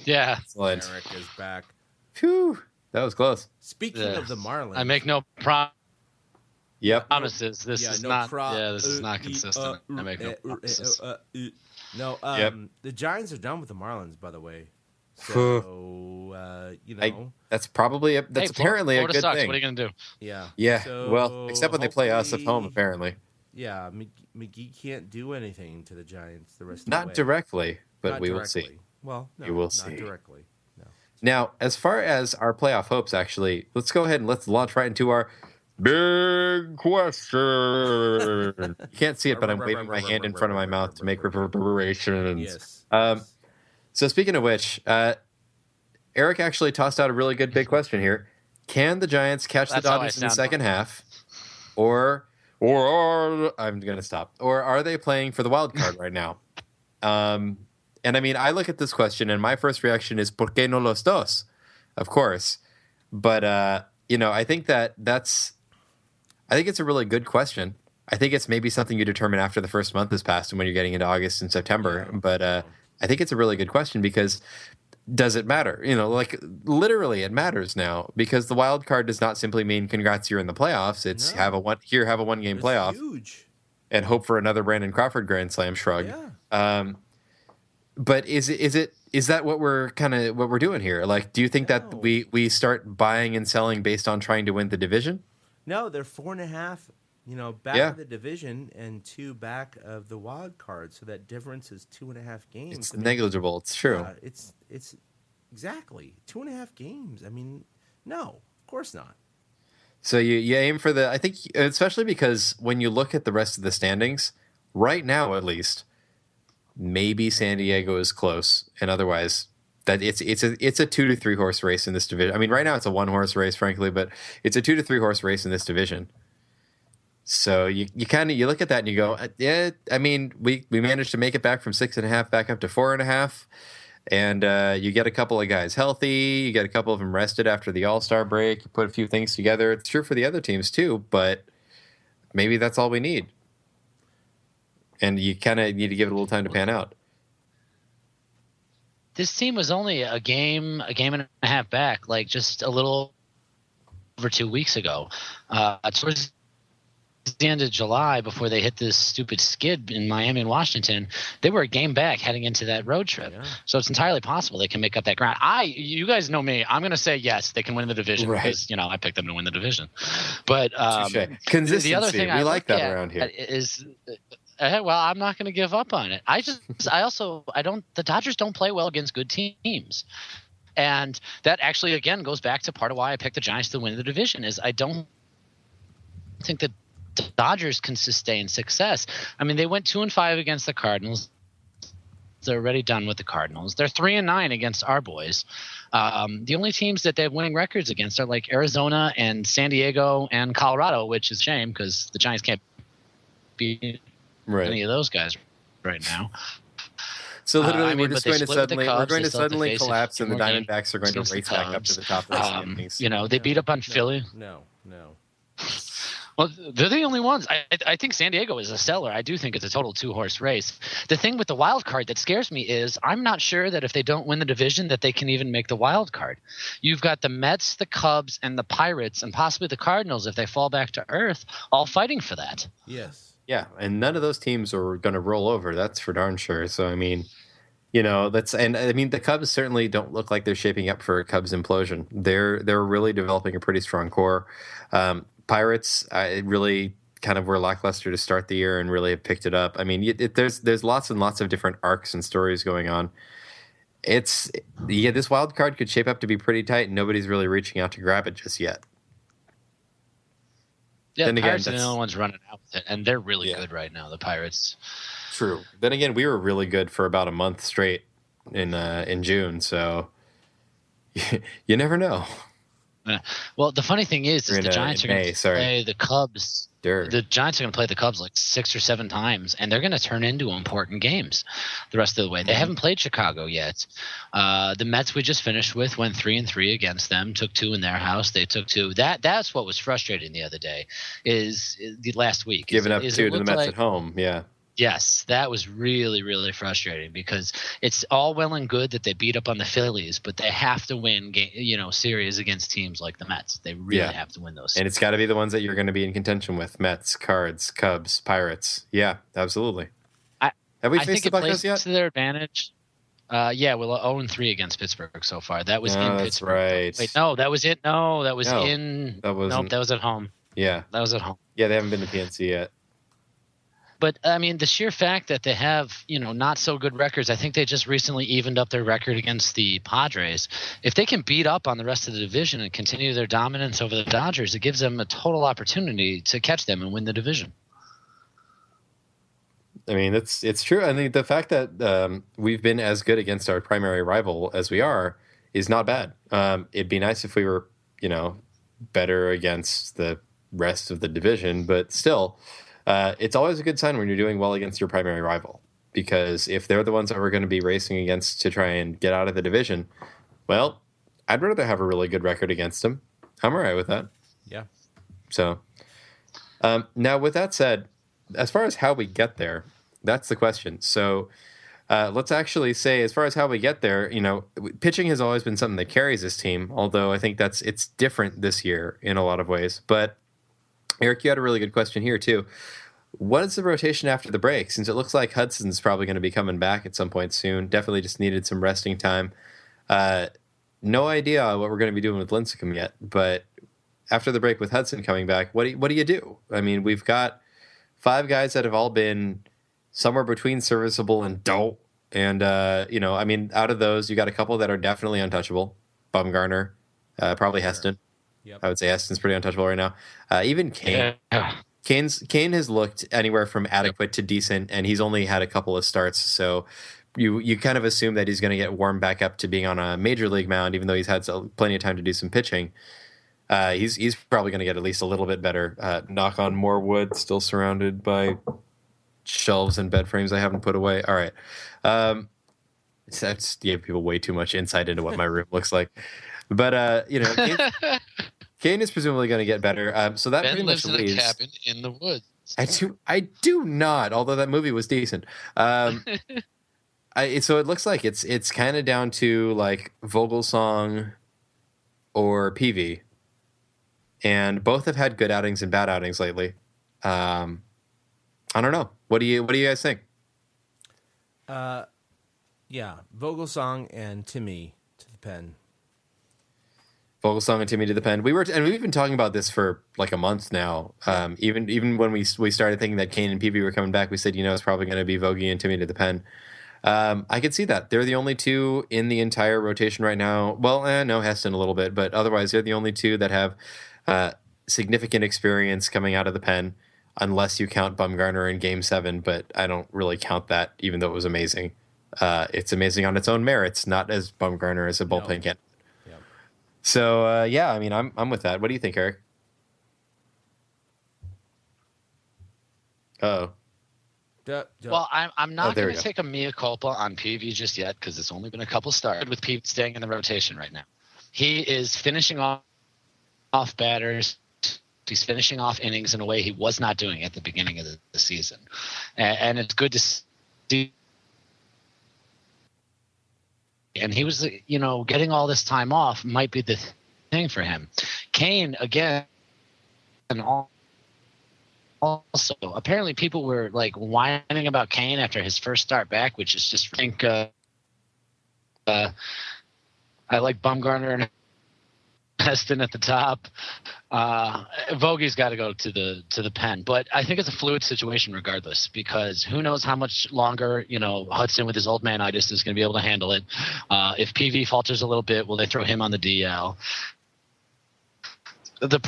yeah, excellent. Eric is back. Phew, that was close. Speaking of the Marlins, I make no promises. This is not consistent. I make no promises. The Giants are done with the Marlins, by the way. So that's probably apparently Florida a good sucks. thing. What are you gonna do? Yeah. So well, except when they play us at home, apparently. Yeah, McGee can't do anything to the Giants the rest of not the way. directly, but Not we directly. will see. Well, no, we will not see directly. No. Now, as far as our playoff hopes, actually, let's go ahead and let's launch right into our big question. You can't see it, but I'm waving my hand in front of my mouth to make reverberations. Yes. So speaking of which, Eric actually tossed out a really good big question here. Can the Giants catch the Dodgers in the second half? Or I'm going to stop. Or are they playing for the wild card right now? And I mean, I look at this question and my first reaction is, ¿por qué no los dos? Of course. But, I think I think it's a really good question. I think it's maybe something you determine after the first month has passed and when you're getting into August and September. Yeah. But I think it's a really good question because does it matter? Literally it matters now because the wild card does not simply mean congrats, you're in the playoffs. It's have a one game playoff. Huge. And hope for another Brandon Crawford Grand Slam shrug. Yeah. But is that what we're doing here? Like, do you think that No. we start buying and selling based on trying to win the division? No, they're 4.5, back Yeah. of the division and 2 back of the wild card. So that difference is 2.5 games. It's I mean, negligible. It's true. yeah, it's exactly 2.5 games. I mean, no, of course not. So you aim for I think, especially because when you look at the rest of the standings, right now at least, maybe San Diego is close, and otherwise that it's a 2 to 3 horse race in this division. I mean, right now it's a 1 horse race, frankly, but it's a 2 to 3 horse race in this division. So you look at that and you go, yeah. I mean, we managed to make it back from 6.5 back up to 4.5. And you get a couple of guys healthy. You get a couple of them rested after the All-Star break. You put a few things together. It's true for the other teams too, but maybe that's all we need. And you kind of need to give it a little time to pan out. This team was only a game and a half back, like just a little over 2 weeks ago. Towards the end of July, before they hit this stupid skid in Miami and Washington, they were a game back heading into that road trip. Yeah. So it's entirely possible they can make up that ground. You guys know me. I'm going to say yes, they can win the division because I picked them to win the division. But consistency. The other thing we like that around here is. Well, I'm not going to give up on it. The Dodgers don't play well against good teams. And that actually, again, goes back to part of why I picked the Giants to win the division is I don't think that the Dodgers can sustain success. I mean, they went 2-5 against the Cardinals. They're already done with the Cardinals. They're 3-9 against our boys. The only teams that they have winning records against are like Arizona and San Diego and Colorado, which is a shame because the Giants can't beat any of those guys right now. So literally, we're going to suddenly collapse, and the Diamondbacks are going to race back up to the top of the standings. They beat up on Philly. No. Well, they're the only ones. I think San Diego is a stellar. I do think it's a total 2-horse race. The thing with the wild card that scares me is I'm not sure that if they don't win the division that they can even make the wild card. You've got the Mets, the Cubs, and the Pirates, and possibly the Cardinals if they fall back to earth, all fighting for that. Yes. Yeah, and none of those teams are going to roll over. That's for darn sure. So I mean, the Cubs certainly don't look like they're shaping up for a Cubs implosion. They're really developing a pretty strong core. Pirates really kind of were lackluster to start the year and really have picked it up. I mean, there's lots and lots of different arcs and stories going on. This wild card could shape up to be pretty tight, and nobody's really reaching out to grab it just yet. Yeah, the Pirates are the only ones running out with it, and they're really good right now, the Pirates. True. Then again, we were really good for about a month straight in June, so you never know. Well, the funny thing is the Giants are going to play the Cubs. The Giants are going to play the Cubs like 6 or 7 times, and they're going to turn into important games the rest of the way. They haven't played Chicago yet. The Mets we just finished with went 3-3 against them, took 2 in their house. They took 2. That's what was frustrating the other day is the last week. Giving up 2 to the Mets at home, yeah. Yes, that was really, really frustrating because it's all well and good that they beat up on the Phillies, but they have to win, series against teams like the Mets. They really have to win those. And it's got to be the ones that you're going to be in contention with: Mets, Cards, Cubs, Pirates. Yeah, absolutely. Have we faced the Buckeyes yet? To their advantage. We're 0-3 against Pittsburgh so far. That was in Pittsburgh. Right. Wait, no, that was it. No, that was in. That was at home. Yeah, that was at home. Yeah, they haven't been to PNC yet. But, I mean, the sheer fact that they have, not so good records, I think they just recently evened up their record against the Padres. If they can beat up on the rest of the division and continue their dominance over the Dodgers, it gives them a total opportunity to catch them and win the division. I mean, it's true. I mean, the fact that we've been as good against our primary rival as we are is not bad. It'd be nice if we were, better against the rest of the division, but still – it's always a good sign when you're doing well against your primary rival, because if they're the ones that we're going to be racing against to try and get out of the division, well, I'd rather have a really good record against them. I'm all right with that. Yeah. So now with that said, as far as how we get there, that's the question. So let's actually say, as far as how we get there, pitching has always been something that carries this team, although I think it's different this year in a lot of ways. But Eric, you had a really good question here too. what is the rotation after the break? Since it looks like Hudson's probably going to be coming back at some point soon. Definitely just needed some resting time. No idea what we're going to be doing with Lincecum yet, but after the break with Hudson coming back, what do you do? I mean, we've got 5 guys that have all been somewhere between serviceable and dope. And, I mean, out of those, you got a couple that are definitely untouchable. Bumgarner, probably Heston. Yep. I would say Heston's pretty untouchable right now. Even Kane. Yeah. Kane has looked anywhere from adequate to decent, and he's only had a couple of starts. So you kind of assume that he's going to get warmed back up to being on a major league mound, even though he's had plenty of time to do some pitching. He's probably going to get at least a little bit better. Knock on more wood, still surrounded by shelves and bed frames I haven't put away. All right. That's gave people way too much insight into what my room looks like. But, Kane is presumably going to get better. So that Ben pretty lives much in a leaves. cabin in the woods. I do not, although that movie was decent. So it looks like it's kind of down to like Vogelsong or PV. And both have had good outings and bad outings lately. I don't know. What do you guys think? Yeah, Vogelsong and Timmy to the pen. Vogelsong and Timmy to the pen. We've been talking about this for like a month now. Even when we started thinking that Kane and PV were coming back, we said it's probably going to be Vogie and Timmy to the pen. I could see that. They're the only 2 in the entire rotation right now. Well, no, Heston a little bit, but otherwise they're the only 2 that have significant experience coming out of the pen, unless you count Bumgarner in Game 7. But I don't really count that, even though it was amazing. It's amazing on its own merits, not as Bumgarner as a bullpen candidate. So I mean, I'm with that. What do you think, Eric? Oh. Well, I'm not there going we to go. take a mea culpa on PV just yet because it's only been a couple starts with PV staying in the rotation right now. He is finishing off batters. He's finishing off innings in a way he was not doing at the beginning of the season, and it's good to see. And he was, getting all this time off might be the thing for him. Kane, again, and also, apparently people were like whining about Kane after his first start back, which is just, I like Bumgarner and Heston at the top. Vogie's got to go to the pen, but I think it's a fluid situation regardless, because who knows how much longer Hudson with his old man-itis is going to be able to handle it. If PV falters a little bit, will they throw him on the DL? The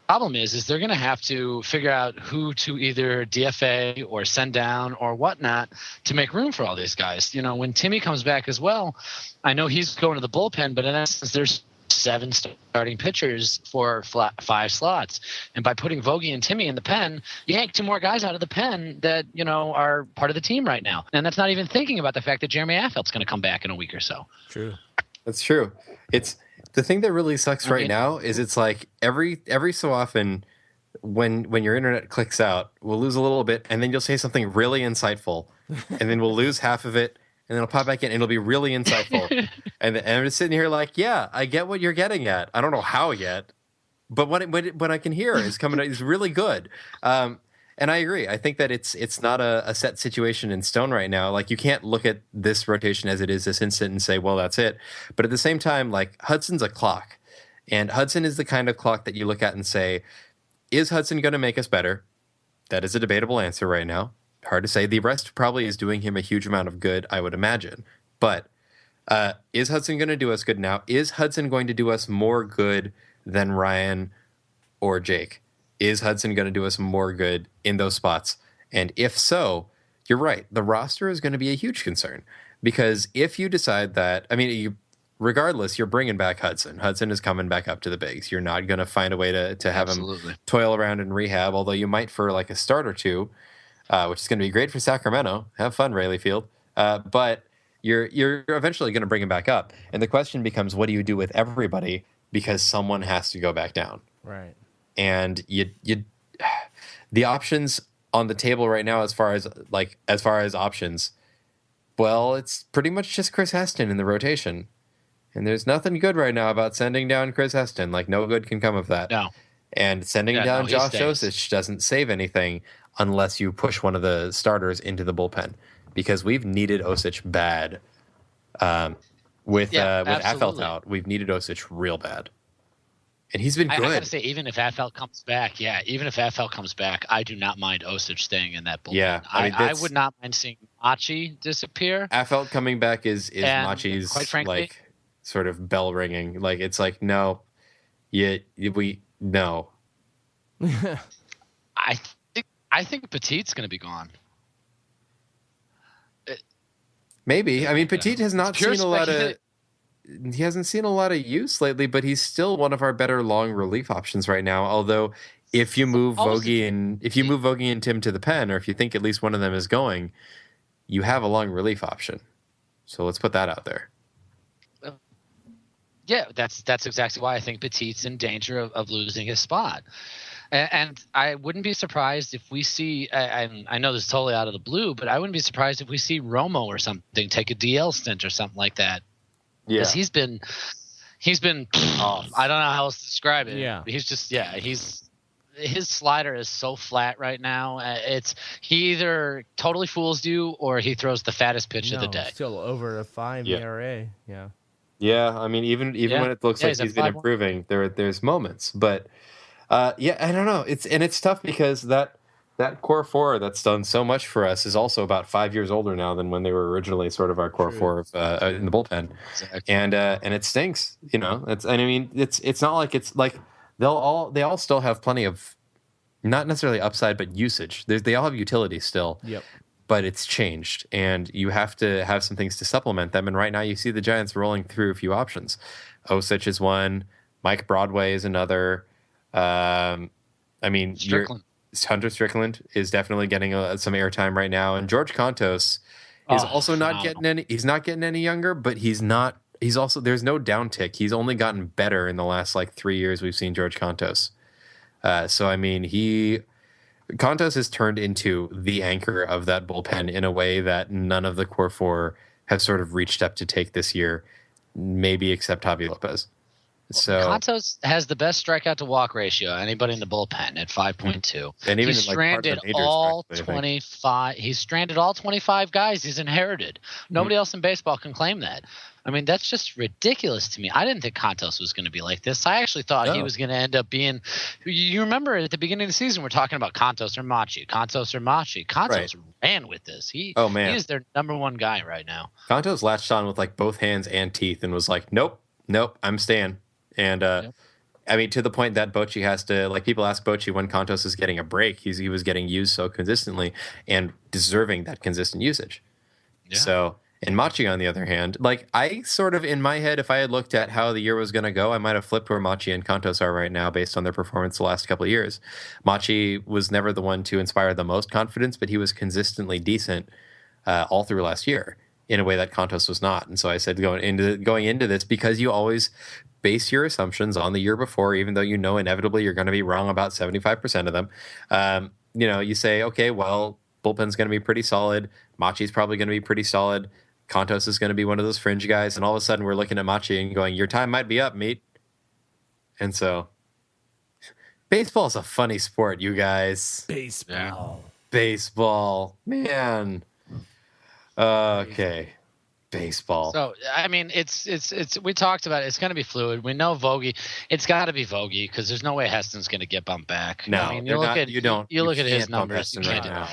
problem is they're going to have to figure out who to either DFA or send down or whatnot to make room for all these guys. When Timmy comes back as well, I know he's going to the bullpen, but in essence, there's 7 starting pitchers for 5 slots. And by putting Vogie and Timmy in the pen, you yank 2 more guys out of the pen that, are part of the team right now. And that's not even thinking about the fact that Jeremy Affeld's going to come back in a week or so. True. That's true. It's the thing that really sucks right now is it's like every so often when your internet clicks out, we'll lose a little bit, and then you'll say something really insightful, and then we'll lose half of it, and then it'll pop back in, and it'll be really insightful. and I'm just sitting here like, yeah, I get what you're getting at. I don't know how yet, but what I can hear is coming is really good. And I agree. I think that it's not a set situation in stone right now. Like, you can't look at this rotation as it is this instant and say, well, that's it. But at the same time, like, Hudson's a clock. And Hudson is the kind of clock that you look at and say, is Hudson going to make us better? That is a debatable answer right now. Hard to say. The rest probably is doing him a huge amount of good, I would imagine. But is Hudson going to do us good now? Is Hudson going to do us more good than Ryan or Jake? Is Hudson going to do us more good in those spots? And if so, you're right. The roster is going to be a huge concern, because if you decide that, I mean, regardless, you're bringing back Hudson. Hudson is coming back up to the bigs. You're not going to find a way to have him toil around in rehab, although you might for like a start or two, which is going to be great for Sacramento. Have fun, Rayleigh Field. But you're eventually going to bring him back up. And the question becomes, what do you do with everybody? Because someone has to go back down. Right. And the options on the table right now, as far as options, well, it's pretty much just Chris Heston in the rotation, and there's nothing good right now about sending down Chris Heston. Like, no good can come of that. No. And sending Yeah, down no, he Josh stays. Osich doesn't save anything unless you push one of the starters into the bullpen, because we've needed Osich bad. With Affelt absolutely. out, we've needed Osich real bad, and he's been I got good. to say, even if Affelt comes back, I do not mind Osich staying in that bullpen. Yeah, I mean, I would not mind seeing Bochy disappear. Affelt coming back is And Machi's quite frankly, like sort of bell ringing. Like it's like no, no. I think Petit's going to be gone. Maybe. I mean, Petit has not Pure seen a lot of. He hasn't seen a lot of use lately, but he's still one of our better long relief options right now. Although, if you move Vogie and Tim to the pen, or if you think at least one of them is going, you have a long relief option. So let's put that out there. Yeah, that's exactly why I think Petit's in danger of losing his spot. And I wouldn't be surprised if we see, and I know this is totally out of the blue, but I wouldn't be surprised if we see Romo or something take a DL stint or something like that. Yeah, because he's been I don't know how else to describe it. Yeah, his slider is so flat right now. He either totally fools you or he throws the fattest pitch of the day. Still over a 5 ERA. Yeah. Yeah, I mean, even when it looks like he's been improving, there's moments, but I don't know. It's tough because that core four that's done so much for us is also about 5 years older now than when they were originally sort of our core four in the bullpen, and it stinks. It's not like it's like they all still have plenty of not necessarily upside, but usage. They all have utility still. Yep. But it's changed, and you have to have some things to supplement them. And right now, you see the Giants rolling through a few options. Osich is one. Mike Broadway is another. Hunter Strickland is definitely getting some airtime right now, and George Contos is also not getting any. He's not getting any younger, but he's not. He's also there's no downtick. He's only gotten better in the last 3 years. We've seen George Contos. So I mean, Contos has turned into the anchor of that bullpen in a way that none of the core four have sort of reached up to take this year, maybe except Javi Lopez. So Contos has the best strikeout to walk ratio anybody in the bullpen at 5.2. And even he's stranded all 25. He's stranded all 25 guys he's inherited. Nobody else in baseball can claim that. I mean, that's just ridiculous to me. I didn't think Contos was going to be like this. I actually thought he was going to end up being. You remember at the beginning of the season, we're talking about Contos or Machi. Contos ran with this. He is their number one guy right now. Contos latched on with both hands and teeth and was like, nope, I'm staying. And I mean, to the point that Bochy has to people ask Bochy when Contos is getting a break. He was getting used so consistently and deserving that consistent usage. Yeah. So. And Machi, on the other hand, I sort of in my head, if I had looked at how the year was going to go, I might have flipped where Machi and Contos are right now based on their performance the last couple of years. Machi was never the one to inspire the most confidence, but he was consistently decent all through last year in a way that Contos was not. And so I said going into this, because you always base your assumptions on the year before, even though inevitably you're going to be wrong about 75% of them. You say, okay, well, bullpen's going to be pretty solid. Machi's probably going to be pretty solid. Contos is going to be one of those fringe guys, and all of a sudden we're looking at Machi and going, your time might be up, mate. And so baseball is a funny sport, you guys. Baseball. Man. Okay. Baseball. So I mean, it's we talked about it. It's going to be fluid. We know Vogie. It's got to be Vogie because there's no way Heston's going to get bumped back. No, I mean, you look at his numbers. You can't do now.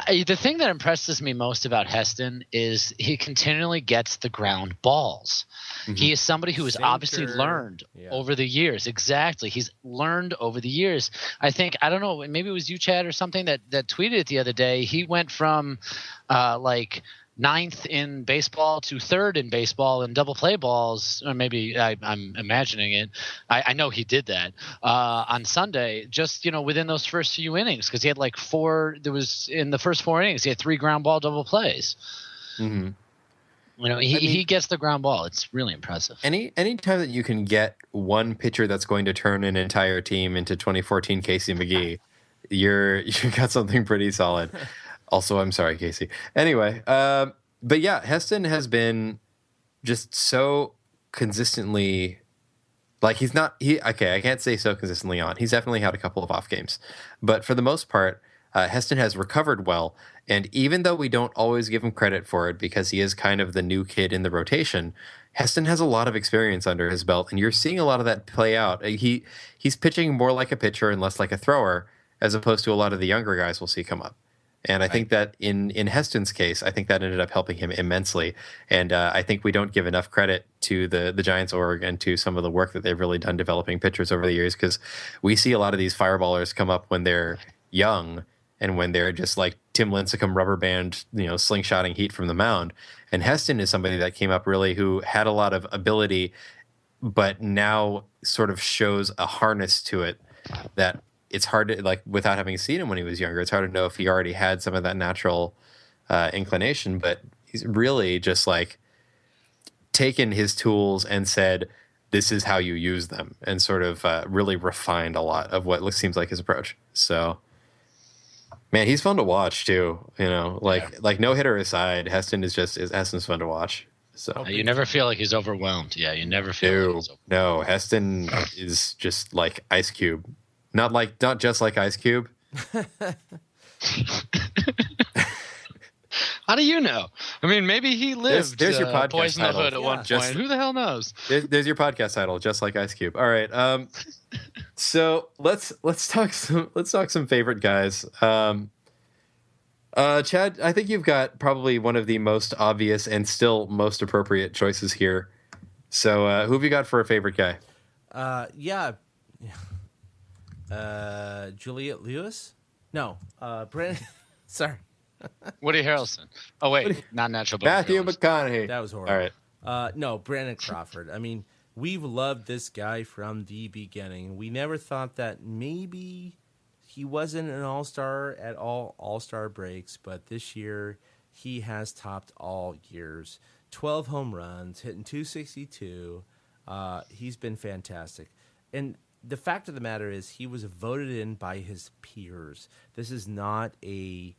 The thing that impresses me most about Heston is he continually gets the ground balls. Mm-hmm. He is somebody who has obviously learned over the years. Exactly. He's learned over the years. I think, I don't know, maybe it was you, Chad, or something that tweeted it the other day. He went from ninth in baseball to third in baseball in double play balls, or maybe I'm imagining it. I know he did that on Sunday, just within those first few innings, because he had four. There was in the first 4 innings he had 3 ground ball double plays. Mm-hmm. He gets the ground ball. It's really impressive. Any time that you can get one pitcher that's going to turn an entire team into 2014 Casey McGee, you got something pretty solid. Also, I'm sorry, Casey. Anyway, but yeah, Heston has been just so consistently Like he's not I can't say so consistently on. He's definitely had a couple of off games, but for the most part, Heston has recovered well. And even though we don't always give him credit for it because he is kind of the new kid in the rotation, Heston has a lot of experience under his belt, and you're seeing a lot of that play out. He's pitching more like a pitcher and less like a thrower, as opposed to a lot of the younger guys we'll see come up. And I think that in Heston's case, I think that ended up helping him immensely. And I think we don't give enough credit to the Giants org and to some of the work that they've really done developing pitchers over the years, because we see a lot of these fireballers come up when they're young and when they're just like Tim Lincecum rubber band, slingshotting heat from the mound. And Heston is somebody that came up really who had a lot of ability, but now sort of shows a harness to it that it's hard to, like, without having seen him when he was younger, it's hard to know if he already had some of that natural inclination, but he's really just like taken his tools and said, this is how you use them, and sort of really refined a lot of what seems like his approach. So, man, he's fun to watch too. Like no hitter aside, Heston's fun to watch. So you never feel like he's overwhelmed. Yeah, you never feel like he's overwhelmed. No, Heston is just like Ice Cube. Not just like Ice Cube. How do you know? I mean, maybe he lived there's your podcast Poison the title. Hood at one point. Who the hell knows? There's your podcast title, just like Ice Cube. All right. So let's talk some favorite guys. Chad, I think you've got probably one of the most obvious and still most appropriate choices here. So who have you got for a favorite guy? Juliet Lewis? No, Brandon. Sorry, Woody Harrelson. Oh wait, not natural. Matthew McConaughey. that was horrible. All right. No, Brandon Crawford. I mean, we've loved this guy from the beginning. We never thought that maybe he wasn't an all-star at all all-star breaks, but this year he has topped all years. 12 home runs, hitting 262. He's been fantastic. And the fact of the matter is he was voted in by his peers. This is not a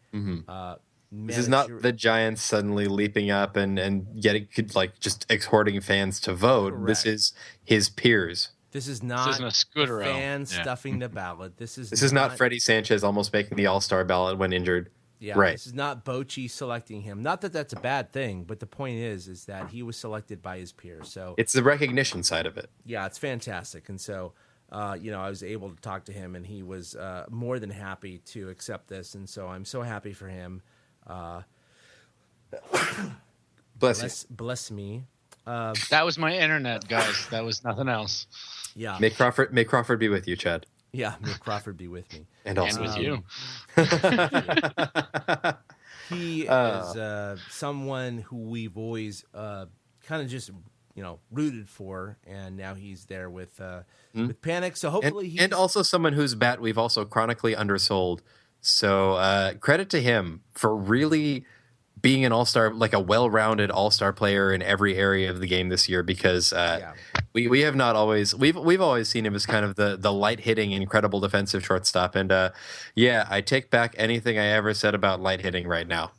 This is not the Giants suddenly leaping up and getting just exhorting fans to vote. Correct. This is his peers. This is not isn't a Scooter fans stuffing the ballot. This is not Freddie Sanchez almost making the All-Star ballot when injured. Yeah, right. This is not Bochy selecting him. Not that that's a bad thing, but the point is that he was selected by his peers. So it's the recognition side of it. yeah, it's fantastic. And so, I was able to talk to him, and he was more than happy to accept this. And so I'm so happy for him. Bless me. That was my internet, guys. That was nothing else. Yeah. May Crawford be with you, Chad. Yeah, may Crawford be with me. And also with you. He is someone who we've always kind of just rooted for, and now he's there with Panic. So hopefully and also someone whose bat we've also chronically undersold. So credit to him for really being an all-star, like a well-rounded all-star player in every area of the game this year, because we have not always we've always seen him as kind of the light-hitting, incredible defensive shortstop. And I take back anything I ever said about light hitting right now.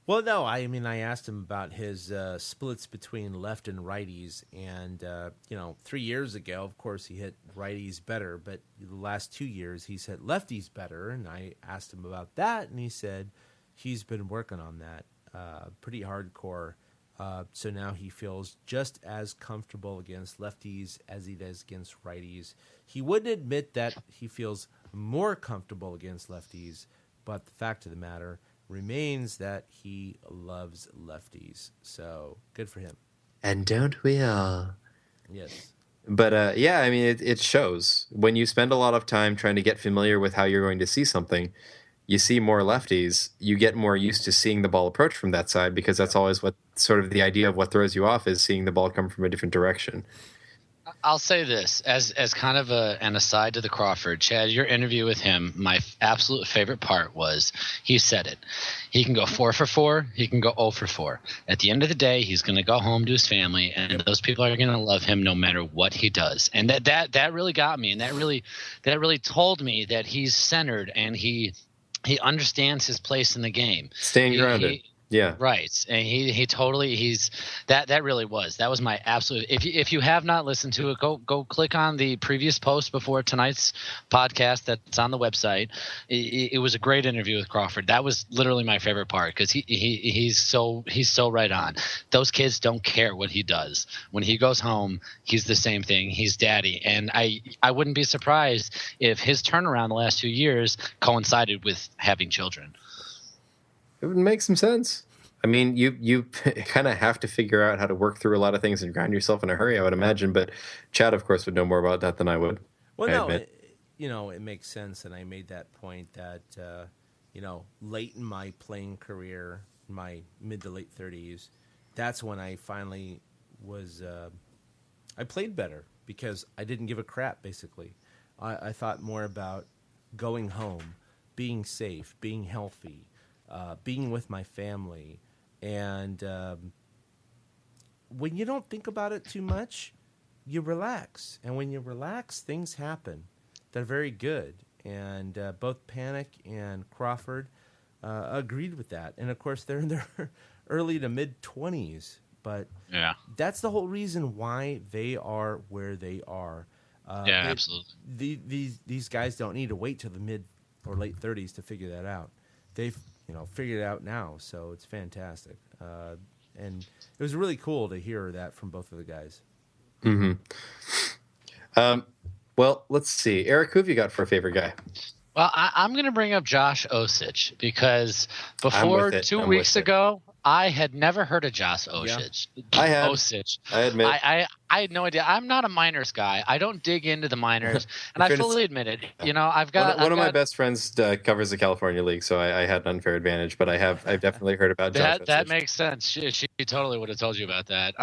Well, no, I mean, I asked him about his splits between left and righties, and 3 years ago, of course, he hit righties better, but the last 2 years he's hit lefties better, and I asked him about that, and he said he's been working on that pretty hardcore. So now he feels just as comfortable against lefties as he does against righties. He wouldn't admit that he feels more comfortable against lefties, but the fact of the matter remains that he loves lefties. So good for him. And don't we all? Yes. But I mean, it shows when you spend a lot of time trying to get familiar with how you're going to see something. You see more lefties, you get more used to seeing the ball approach from that side, because that's always what sort of the idea of what throws you off is seeing the ball come from a different direction. I'll say this as kind of an aside to the Crawford. Chad, your interview with him, my absolute favorite part was he said it. He can go 4 for 4. He can go 0 for 4. At the end of the day, he's going to go home to his family, and those people are going to love him no matter what he does. And that really got me, and that really told me that he's centered and he understands his place in the game. Staying grounded. Yeah. Right. And he totally that really was. That was my absolute. If you have not listened to it, go click on the previous post before tonight's podcast that's on the website. It was a great interview with Crawford. That was literally my favorite part because he's so right on. Those kids don't care what he does. When he goes home, he's the same thing. He's daddy. And I wouldn't be surprised if his turnaround the last 2 years coincided with having children. It would make some sense. I mean, you kind of have to figure out how to work through a lot of things and grind yourself in a hurry, I would imagine. But Chad, of course, would know more about that than I would. Well, it makes sense, and I made that point that late in my playing career, my mid to late 30s, that's when I finally was. I played better because I didn't give a crap. Basically, I thought more about going home, being safe, being healthy. Being with my family, and when you don't think about it too much, you relax. And when you relax, things happen. They're very good. And both Panic and Crawford agreed with that. And, of course, they're in their early to mid-20s. But yeah, that's the whole reason why they are where they are. Absolutely. These guys don't need to wait till the mid or late 30s to figure that out. They've figured it out now, so it's fantastic. And it was really cool to hear that from both of the guys. Mm-hmm. Well, let's see. Eric, who have you got for a favorite guy? Well, I'm going to bring up Josh Osich because before 2 weeks ago, I had never heard of Josh Osich. Yeah. I had. Osich. I admit. I had no idea. I'm not a minors guy. I don't dig into the minors, and I fully admit it. I've got one of my best friends covers the California League, so I had an unfair advantage. But I've definitely heard about Josh Osich. That makes sense. She totally would have told you about that.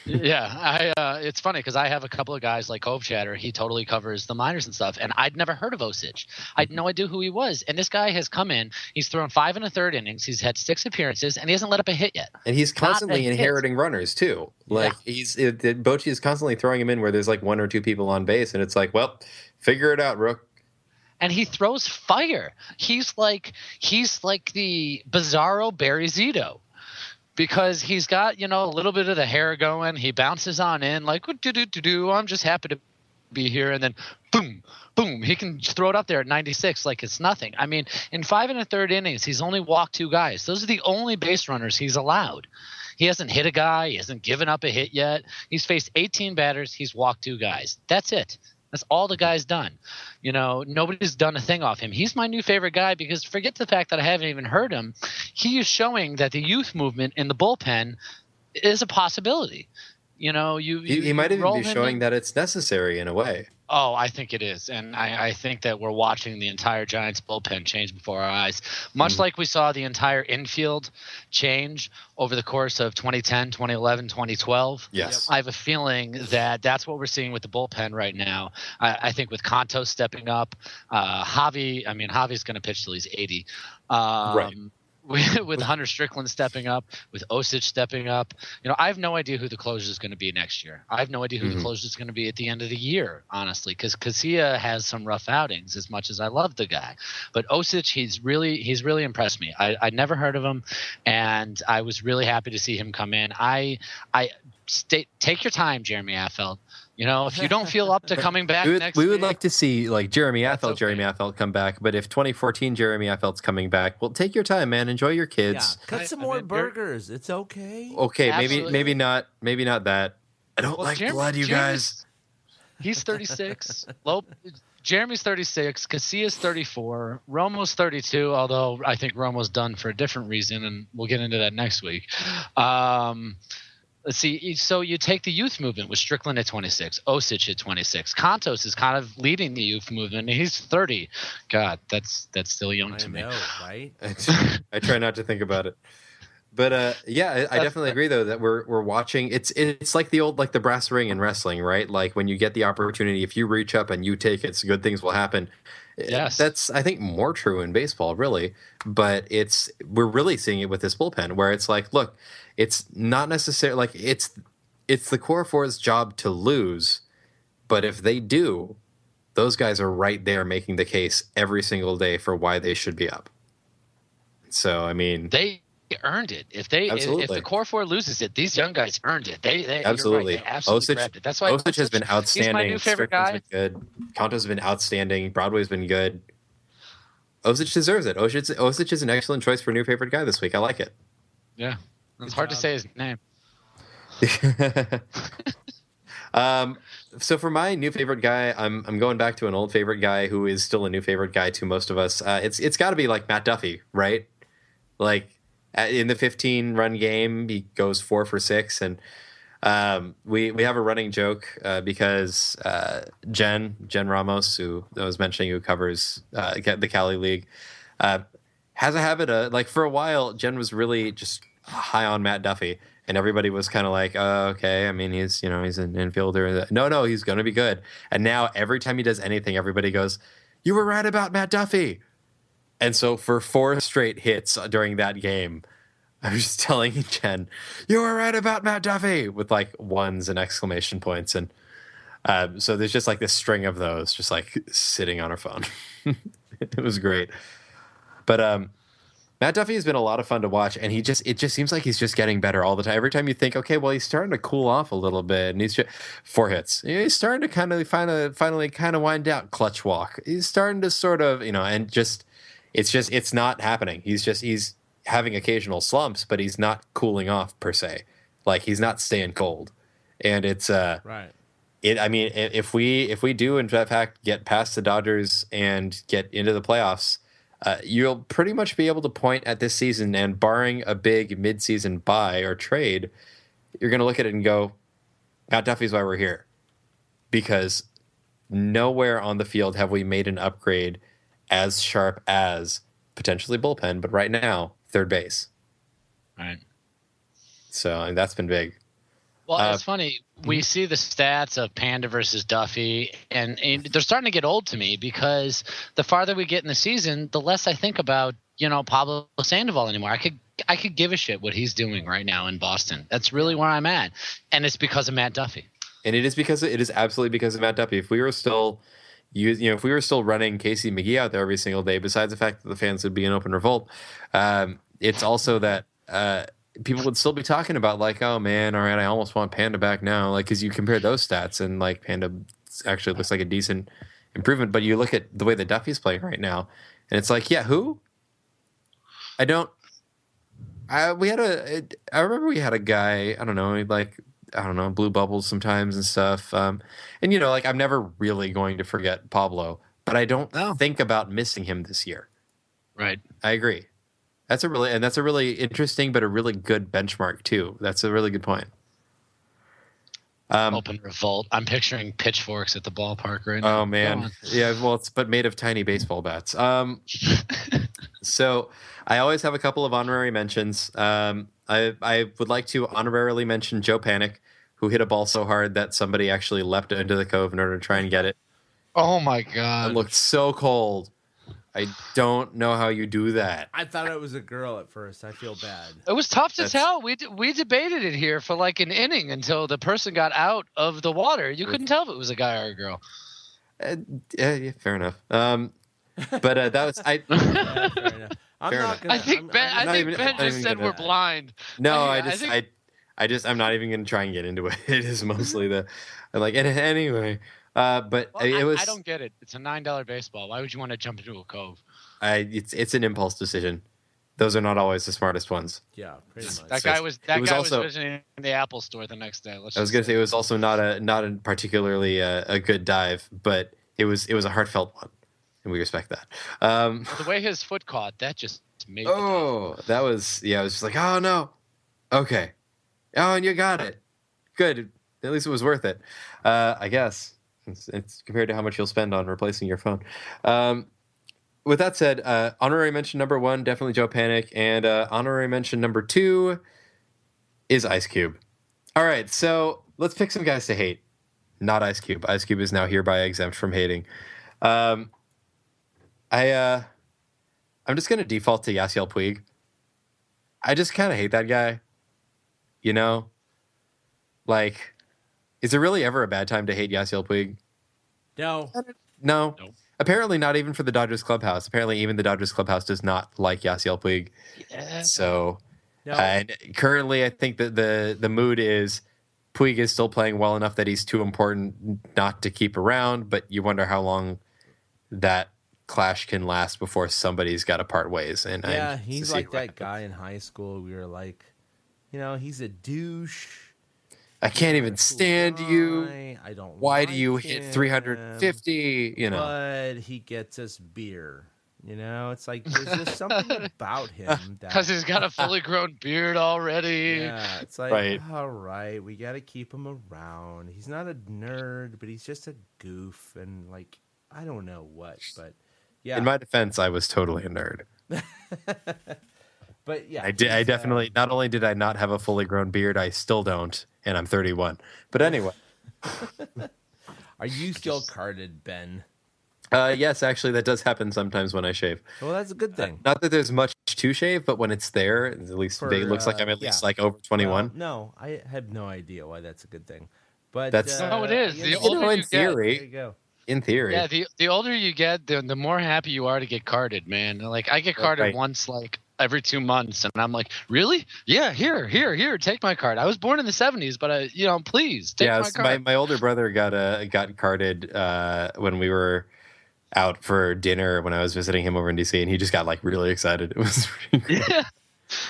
It's funny because I have a couple of guys like Cove Chatter. He totally covers the minors and stuff, and I'd never heard of Osich. I had no idea who he was, and this guy has come in. He's thrown 5 1/3 innings. He's had 6 appearances, and he hasn't let up a hit yet. And he's constantly inheriting runners too. Bochy is constantly throwing him in where there's like 1 or 2 people on base, and it's like, well, figure it out, Rook. And he throws fire. He's like the bizarro Barry Zito. Because he's got, a little bit of the hair going. He bounces on in like, do. I'm just happy to be here. And then boom, boom. He can throw it up there at 96 like it's nothing. I mean, in 5 1/3 innings, he's only walked 2 guys. Those are the only base runners he's allowed. He hasn't hit a guy. He hasn't given up a hit yet. He's faced 18 batters. He's walked 2 guys. That's it. That's all the guy's done. Nobody's done a thing off him. He's my new favorite guy because forget the fact that I haven't even heard him. He is showing that the youth movement in the bullpen is a possibility. He might even be showing that it's necessary in a way. Oh, I think it is. And I think that we're watching the entire Giants bullpen change before our eyes, much like we saw the entire infield change over the course of 2010, 2011, 2012. Yes. I have a feeling that that's what we're seeing with the bullpen right now. I think with Conto stepping up, Javi's going to pitch till he's 80. Right. With Hunter Strickland stepping up, with Osich stepping up, I have no idea who the closer is going to be next year. I have no idea who the closer is going to be at the end of the year, honestly, because Casilla has some rough outings as much as I love the guy. But Osich, he's really impressed me. I'd never heard of him, and I was really happy to see him come in. Take your time, Jeremy Affeldt. If you don't feel up to coming back we would like to see like Jeremy Affeldt come back. But if 2014 Jeremy Affeldt's coming back, well, take your time, man. Enjoy your kids. Yeah. Cut some more burgers. It's okay. Okay, maybe not that. I don't like blood, you guys. He's 36. Jeremy's 36. Casilla's 34. Romo's 32. Although I think Romo's done for a different reason, and we'll get into that next week. Let's see. So you take the youth movement with Strickland at 26, Osich at 26. Contos is kind of leading the youth movement. And he's 30. God, that's still young to me. I know, right? I try not to think about it. But I definitely agree though that we're watching. It's like the brass ring in wrestling, right? Like when you get the opportunity, if you reach up and you take it, so good things will happen. Yes. That's I think more true in baseball, really. But we're really seeing it with this bullpen, where it's like, look, it's not necessarily like it's the core four's job to lose, but if they do, those guys are right there making the case every single day for why they should be up. So, I mean, They earned it. If the core four loses it, these young guys earned it. They absolutely. You're right, they absolutely grabbed it. That's why Osich has been outstanding. He's my new favorite guy. Been good. Kanto's been outstanding. Broadway's been good. Osich deserves it. Osich is an excellent choice for new favorite guy this week. I like it. Yeah, it's hard to say his name. So for my new favorite guy, I'm going back to an old favorite guy who is still a new favorite guy to most of us. It's got to be like Matt Duffy, right? Like in the 15 run game, he goes 4 for 6, and we have a running joke because Jen Ramos, who I was mentioning, who covers the Cali League, has a habit of, like, for a while, Jen was really just high on Matt Duffy. And everybody was kind of like, oh, okay. I mean, he's an infielder. No, he's going to be good. And now every time he does anything, everybody goes, you were right about Matt Duffy. And so for 4 straight hits during that game, I was just telling Jen, you were right about Matt Duffy, with like ones and exclamation points. And so there's just like this string of those just like sitting on her phone. It was great. But Matt Duffy has been a lot of fun to watch, and it just seems like he's just getting better all the time. Every time you think, okay, well, he's starting to cool off a little bit, and he's just 4 hits. He's starting to kind of finally kind of wind down, clutch walk. He's starting to sort of, and it's not happening. He's having occasional slumps, but he's not cooling off per se. Like, he's not staying cold, and it's right. I mean, if we do in fact get past the Dodgers and get into the playoffs, you'll pretty much be able to point at this season, and barring a big midseason buy or trade, you're going to look at it and go, Matt Duffy's why we're here. Because nowhere on the field have we made an upgrade as sharp as potentially bullpen, but right now, third base. Right. So, and that's been big. Well, it's funny. We see the stats of Panda versus Duffy, and they're starting to get old to me, because the farther we get in the season, the less I think about, Pablo Sandoval anymore. I could give a shit what he's doing right now in Boston. That's really where I'm at, and it's because of Matt Duffy. And it is absolutely because of Matt Duffy. If we were still running Casey McGee out there every single day, besides the fact that the fans would be in open revolt, it's also that people would still be talking about, like, oh man, all right, I almost want Panda back now, like, because you compare those stats and like Panda actually looks like a decent improvement, but you look at the way that Duffy's playing right now, and it's like, yeah, who? I remember we had a guy, I don't know, blue bubbles sometimes and stuff, and like, I'm never really going to forget Pablo, but I don't think about missing him this year. Right. I agree. That's a really interesting, but a really good benchmark too. That's a really good point. Open revolt. I'm picturing pitchforks at the ballpark right now. Oh man, yeah. Well, but made of tiny baseball bats. So I always have a couple of honorary mentions. I would like to honorarily mention Joe Panic, who hit a ball so hard that somebody actually leapt into the cove in order to try and get it. Oh my god! It looked so cold. I don't know how you do that. I thought it was a girl at first. I feel bad. It was tough to tell. We debated it here for like an inning until the person got out of the water. You couldn't tell if it was a guy or a girl. Yeah, fair enough. But that was I. Yeah, fair enough. I think Ben just said we're blind. No, I'm not even going to try and get into it. It is mostly anyway. But it was. I don't get it. It's a $9 baseball. Why would you want to jump into a cove? It's an impulse decision. Those are not always the smartest ones. Yeah, pretty much. That guy was visiting the Apple store the next day. I was going to say it was also not a particularly a good dive, but it was a heartfelt one, and we respect that. The way his foot caught, that just made. Oh, that was I was just like, oh no, okay, oh, and you got it, good. At least it was worth it, I guess. It's compared to how much you'll spend on replacing your phone. With that said, honorary mention number 1, definitely Joe Panic, and honorary mention number 2 is Ice Cube. All right, so let's pick some guys to hate. Not Ice Cube. Ice Cube is now hereby exempt from hating. I'm just going to default to Yasiel Puig. I just kind of hate that guy. Like, is there really ever a bad time to hate Yasiel Puig? No. No. Nope. Apparently not even for the Dodgers clubhouse. Apparently even the Dodgers clubhouse does not like Yasiel Puig. Yeah. So No. and currently I think that the mood is Puig is still playing well enough that he's too important not to keep around, but you wonder how long that clash can last before somebody's got to part ways. And Yeah, I'm he's to see like what that happens. guy in high school. We were like, he's a douche. I can't He's even not a cool stand you. guy. I don't. Why like do you hit him, 350? You know. But he gets us beer. It's like there's just something about him that. Because he's got a fully grown beard already. Yeah, it's like, Right. all right, we got to keep him around. He's not a nerd, but he's just a goof, and like I don't know what, but yeah. In my defense, I was totally a nerd. But yeah, I did. I he's, definitely. Not only did I not have a fully grown beard, I still don't, and I'm 31. But anyway, Are you still carded, Ben? yes, actually, that does happen sometimes when I shave. Well, that's a good thing. Not that there's much to shave, but when it's there, at least For, it looks like I'm at least yeah. like over 21. Well, no, I have no idea why that's a good thing. But That's- No, it is. The you older in you get- theory, there you go. in theory, Yeah, the older you get, the more happy you are to get carded, man. Like I get carded Right. once, like every 2 months, and I'm like, really? Yeah, here, take my card. I was born in the '70s, but please take my card. my older brother got carded when we were out for dinner when I was visiting him over in DC, and he just got like really excited. It was pretty cool. Yeah.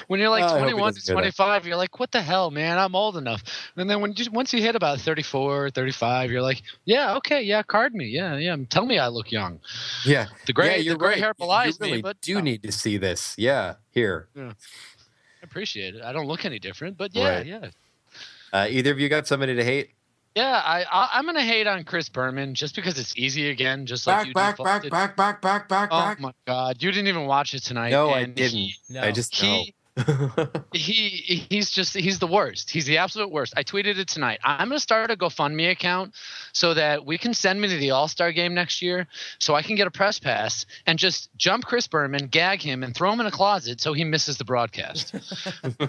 When you're like Oh, I hope he 21 doesn't to hear that. 25, you're like, what the hell, man? I'm old enough. And then once you hit about 34, 35, you're like, yeah, okay, yeah, card me. Yeah. Tell me I look young. Yeah, The gray, you're the gray right. hair belies you really me, but do no, need to see this. Yeah, here. I appreciate it. I don't look any different, but yeah, Right. yeah. Either of you got somebody to hate? Yeah, I'm gonna hate on Chris Berman just because it's easy again, just like you back. Oh my God, you didn't even watch it tonight. No, I and didn't. No. I just know. He's the worst. He's the absolute worst. I tweeted it tonight. I'm gonna start a GoFundMe account so that we can send me to the All-Star game next year, so I can get a press pass and just jump Chris Berman, gag him, and throw him in a closet so he misses the broadcast.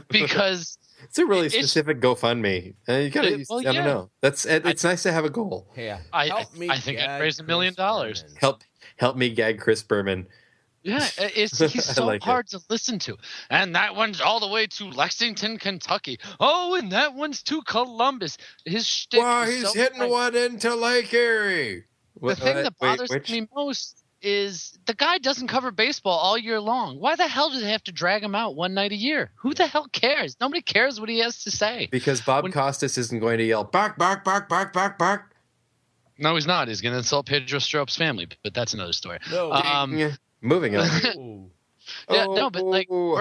Because It's a really It's- specific GoFundMe. You gotta. Well, I don't yeah. know. It's nice to have a goal. Yeah, I help me think I'd gag raise $1 million. Chris Berman. Help me gag Chris Berman. Yeah, he's I so like it. hard to listen to. And that one's all the way to Lexington, Kentucky. Oh, and that one's to Columbus. His shtick is so tight. one into Lake Erie. The thing that bothers me most is the guy doesn't cover baseball all year long. Why the hell do they have to drag him out one night a year? Who the hell cares? Nobody cares what he has to say. Because Bob When- Costas isn't going to yell back. No, he's not. He's going to insult Pedro Strope's family, but that's another story. No. Yeah. Moving on. Ooh. Yeah, no, but like, Oh.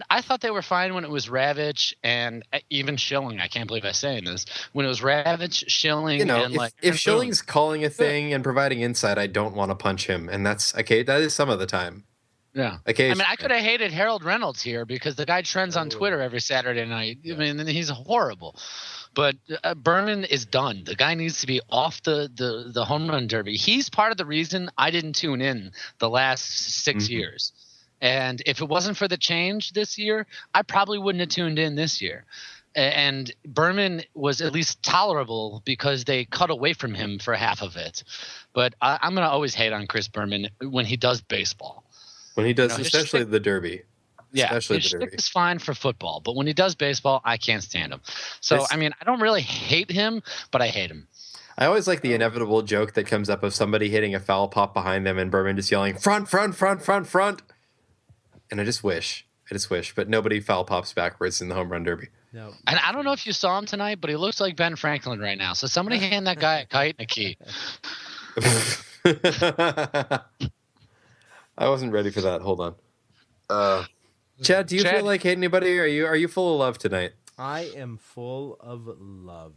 I thought they were fine when it was Ravitch and even Schilling. I can't believe I'm saying this. When it was Ravitch, Schilling, You know, and if, like if Schilling's calling a thing and providing insight, I don't want to punch him, and that's okay. That is some of the time. yeah. Okay. I mean, I could have hated Harold Reynolds here because the guy trends on Twitter every Saturday night. I mean, and he's horrible. But Berman is done. The guy needs to be off the home run derby. He's part of the reason I didn't tune in the last 6 Mm-hmm. years. And if it wasn't for the change this year, I probably wouldn't have tuned in this year. And Berman was at least tolerable because they cut away from him for half of it. But I'm going to always hate on Chris Berman when he does baseball. when he does, his especially shtick- the Derby. Yeah, Especially his the shtick Derby. is fine for football, but when he does baseball, I can't stand him. So, This- I mean, I don't really hate him, but I hate him. I always like the inevitable joke that comes up of somebody hitting a foul pop behind them and Berman just yelling front. And I just wish, but nobody foul pops backwards in the home run derby. No. And I don't know if you saw him tonight, but he looks like Ben Franklin right now. So somebody hand that guy a kite and a key. I wasn't ready for that. Hold on. Chad, do you Chad- feel like hating anybody? Are you full of love tonight? I am full of love.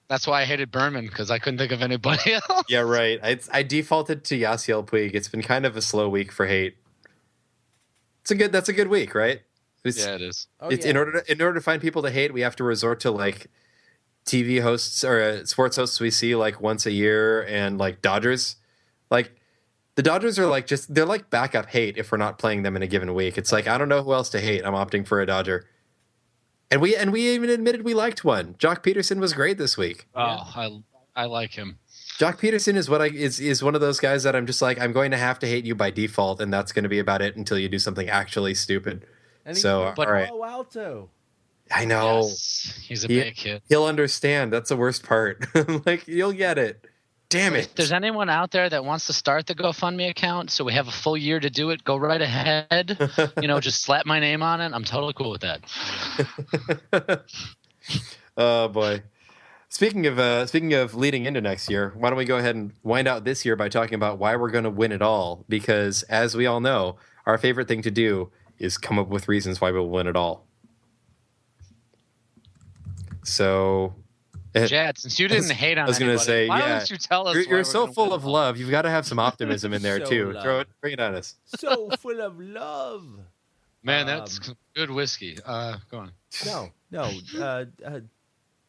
That's why I hated Berman, because I couldn't think of anybody else. Yeah, right. I defaulted to Yasiel Puig. It's been kind of a slow week for hate. That's a good week, right? It's, Yeah, it is. Oh, it's yeah. in order to find people to hate, we have to resort to like TV hosts or sports hosts we see like once a year, and like Dodgers. Like the Dodgers are like they're like backup hate if we're not playing them in a given week. It's like I don't know who else to hate. I'm opting for a Dodger. And we even admitted we liked one. Jock Peterson was great this week. Oh, I like him. Jock Peterson is is one of those guys that I'm just like, I'm going to have to hate you by default, and that's going to be about it until you do something actually stupid. And he's So, from all right. Palo Alto. I know. Yes, he's a big kid. He'll understand. That's the worst part. Like, you'll get it. Damn it. If there's anyone out there that wants to start the GoFundMe account so we have a full year to do it, go right ahead. Just slap my name on it. I'm totally cool with that. Oh boy. Speaking of leading into next year, why don't we go ahead and wind out this year by talking about why we're going to win it all? Because as we all know, our favorite thing to do is come up with reasons why we'll win it all. So, Chad, since you didn't hate on I was going to say, why yeah, don't you tell us? you're so full of love. You've got to have some optimism in there So too. love. Bring it on us. So full of love. Man, that's good whiskey. Go on. No.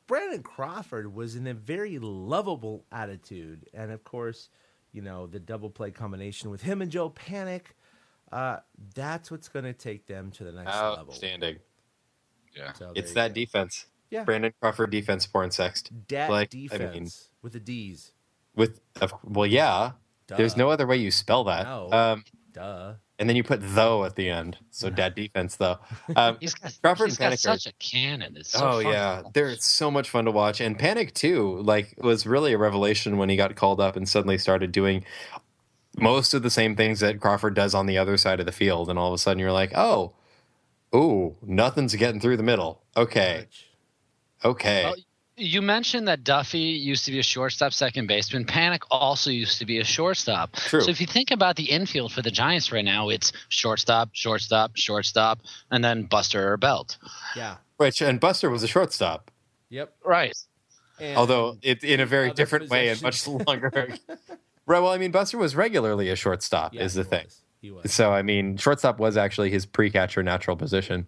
Brandon Crawford was in a very lovable attitude. And, of course, the double play combination with him and Joe Panic, that's what's going to take them to the next level. Outstanding. Yeah. So It's there you that go. defense. Yeah. Brandon Crawford defense porn sexed. Dat defense with the D's. Yeah. Duh. There's no other way you spell that. No. Duh. And then you put though at the end. So dat defense though. He's got Crawford and Panic are- such a cannon. It's so fun. yeah, they're so much fun to watch. And Panic too, was really a revelation when he got called up and suddenly started doing most of the same things that Crawford does on the other side of the field. And all of a sudden you're like, nothing's getting through the middle. Okay. Well, you mentioned that Duffy used to be a shortstop, second baseman. Panic also used to be a shortstop. True. So if you think about the infield for the Giants right now, it's shortstop, shortstop, shortstop, and then Buster or Belt. Yeah. And Buster was a shortstop. Yep. Right. And Although it in a very other different way and much longer. Right. Well, I mean, Buster was regularly a shortstop, is the thing. He was. So, I mean, shortstop was actually his pre-catcher natural position.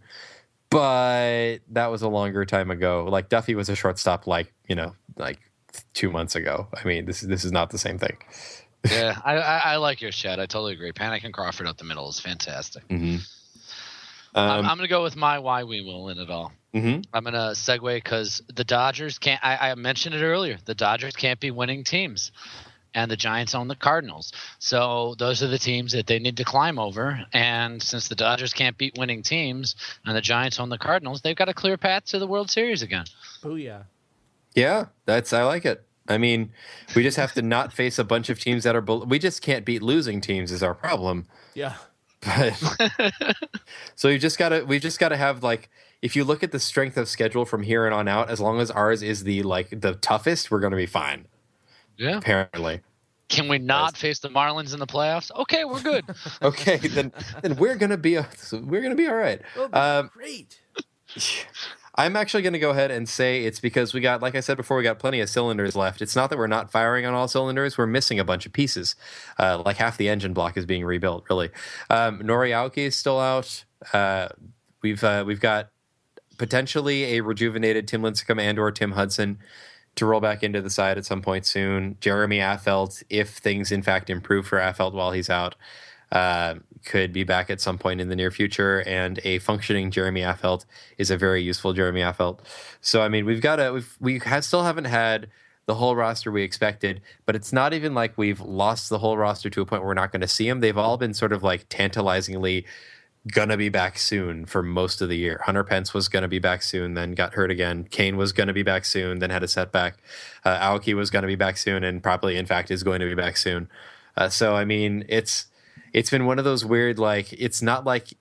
But that was a longer time ago. Like, Duffy was a shortstop, like 2 months ago. I mean, this is not the same thing. Yeah, I like your Chad. I totally agree. Panic and Crawford up the middle is fantastic. Mm-hmm. I'm going to go with my why we will win it all. Mm-hmm. I'm going to segue because the Dodgers can't – I mentioned it earlier. The Dodgers can't be winning teams. And the Giants own the Cardinals. So those are the teams that they need to climb over. And since the Dodgers can't beat winning teams and the Giants own the Cardinals, they've got a clear path to the World Series again. Booyah. Yeah, I like it. I mean, we just have to not face a bunch of teams that are we just can't beat losing teams is our problem. Yeah. But so we've just got to have, like, if you look at the strength of schedule from here and on out, as long as ours is the toughest, we're going to be fine. Yeah. Apparently. Can we not face the Marlins in the playoffs? Okay, we're good. Okay, then we're going to be all right. Great. I'm actually going to go ahead and say it's because we got, like I said before, we got plenty of cylinders left. It's not that we're not firing on all cylinders. We're missing a bunch of pieces. Like half the engine block is being rebuilt, really. Nori Aoki is still out. We've got potentially a rejuvenated Tim Lincecum and or Tim Hudson to roll back into the side at some point soon. Jeremy Affeldt, if things in fact improve for Affeldt while he's out, could be back at some point in the near future. And a functioning Jeremy Affeldt is a very useful Jeremy Affeldt. So, I mean, we still haven't had the whole roster we expected, but it's not even like we've lost the whole roster to a point where we're not going to see them. They've all been sort of like tantalizingly gonna be back soon for most of the year. Hunter Pence was gonna be back soon, then got hurt again. Kane was gonna be back soon, then had a setback. Aoki was gonna be back soon, and probably, in fact, is going to be back soon. So, I mean, it's been one of those weird, like, it's not like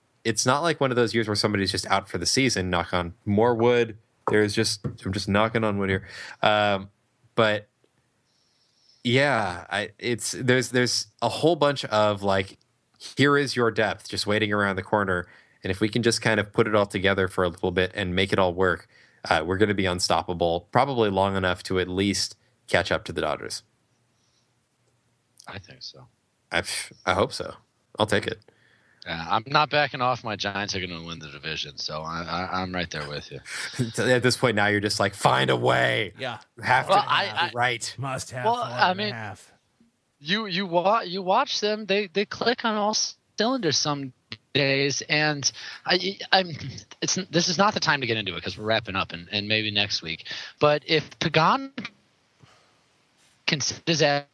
one of those years where somebody's just out for the season. Knock on more wood. I'm just knocking on wood here. But yeah, there's a whole bunch of, like, here is your depth just waiting around the corner. And if we can just kind of put it all together for a little bit and make it all work, we're going to be unstoppable, probably long enough to at least catch up to the Dodgers. I think so. I hope so. I'll take it. Yeah, I'm not backing off. My Giants are going to win the division, so I'm right there with you. At this point now, you're just like, find a way. Yeah. Have to I right. Must have. Well, four I and a mean, half. You watch them. They click on all cylinders some days, and this is not the time to get into it because we're wrapping up and maybe next week. But if Pagan can sit his ass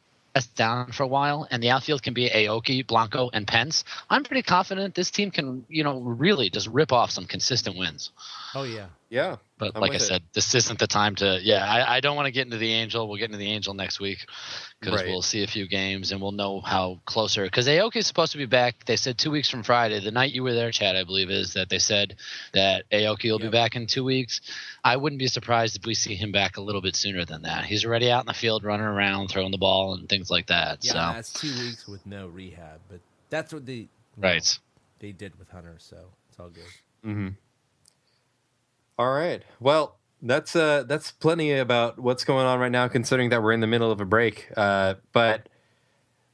down for a while, and the outfield can be Aoki, Blanco, and Pence, I'm pretty confident this team can, really just rip off some consistent wins. Oh yeah. Yeah. But I'm like I with it. said, this isn't the time to. Yeah, I don't want to get into the Angel. We'll get into the Angel next week because Right. we'll see a few games and we'll know how closer. Because Aoki is supposed to be back. They said 2 weeks from Friday. The night you were there, Chad, I believe, is that they said that Aoki will be back in 2 weeks. I wouldn't be surprised if we see him back a little bit sooner than that. He's already out in the field running around, throwing the ball and things like that. Yeah, so that's 2 weeks with no rehab, but that's what they they did with Hunter, so it's all good. Mm-hmm. All right. Well, that's plenty about what's going on right now, considering that we're in the middle of a break. But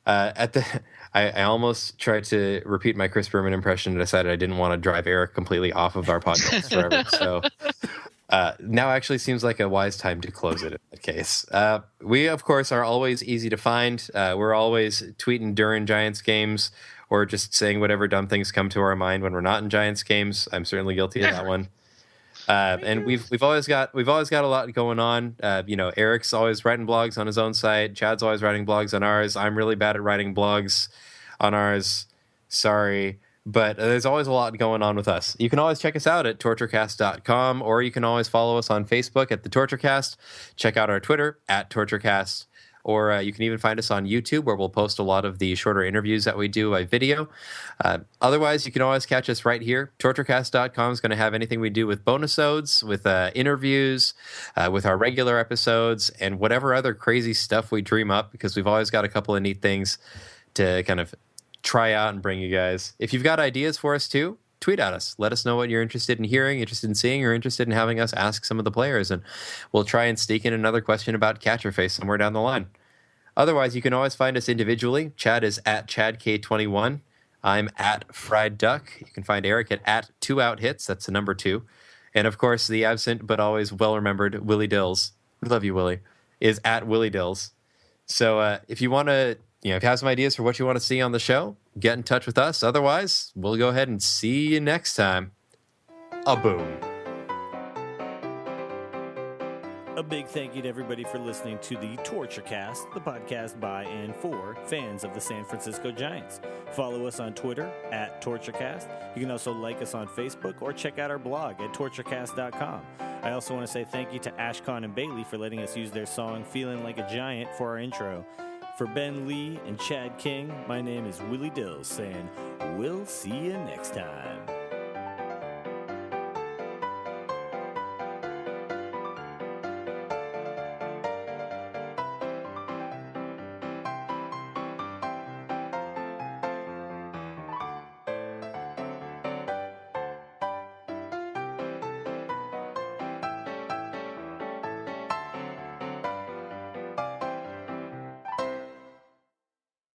at the, I almost tried to repeat my Chris Berman impression and decided I didn't want to drive Eric completely off of our podcast forever. So now actually seems like a wise time to close it in that case. We, of course, are always easy to find. We're always tweeting during Giants games or just saying whatever dumb things come to our mind when we're not in Giants games. I'm certainly guilty of that one. And we've always got a lot going on. Eric's always writing blogs on his own site. Chad's always writing blogs on ours. I'm really bad at writing blogs on ours. Sorry. But there's always a lot going on with us. You can always check us out at torturecast.com, or you can always follow us on Facebook at The Torturecast. Check out our Twitter at Torturecast. Or you can even find us on YouTube, where we'll post a lot of the shorter interviews that we do by video. Otherwise, you can always catch us right here. Torturecast.com is going to have anything we do with bonusodes, with interviews, with our regular episodes, and whatever other crazy stuff we dream up, because we've always got a couple of neat things to kind of try out and bring you guys. If you've got ideas for us too, tweet at us. Let us know what you're interested in hearing, interested in seeing, or interested in having us ask some of the players, and we'll try and sneak in another question about catcher face somewhere down the line. Otherwise, you can always find us individually. Chad is at ChadK21. I'm at Fried Duck. You can find Eric at 2 Out Hits. That's the number 2. And of course, the absent but always well-remembered Willie Dills. We love you, Willie. Is at Willie Dills. So if you want to, if you have some ideas for what you want to see on the show, get in touch with us. Otherwise, we'll go ahead and see you next time. A boom. A big thank you to everybody for listening to the Torturecast, the podcast by and for fans of the San Francisco Giants. Follow us on Twitter at Torturecast. You can also like us on Facebook or check out our blog at torturecast.com. I also want to say thank you to Ashcon and Bailey for letting us use their song Feeling Like a Giant for our intro. For Ben Lee and Chad King, my name is Willie Dills saying, we'll see you next time.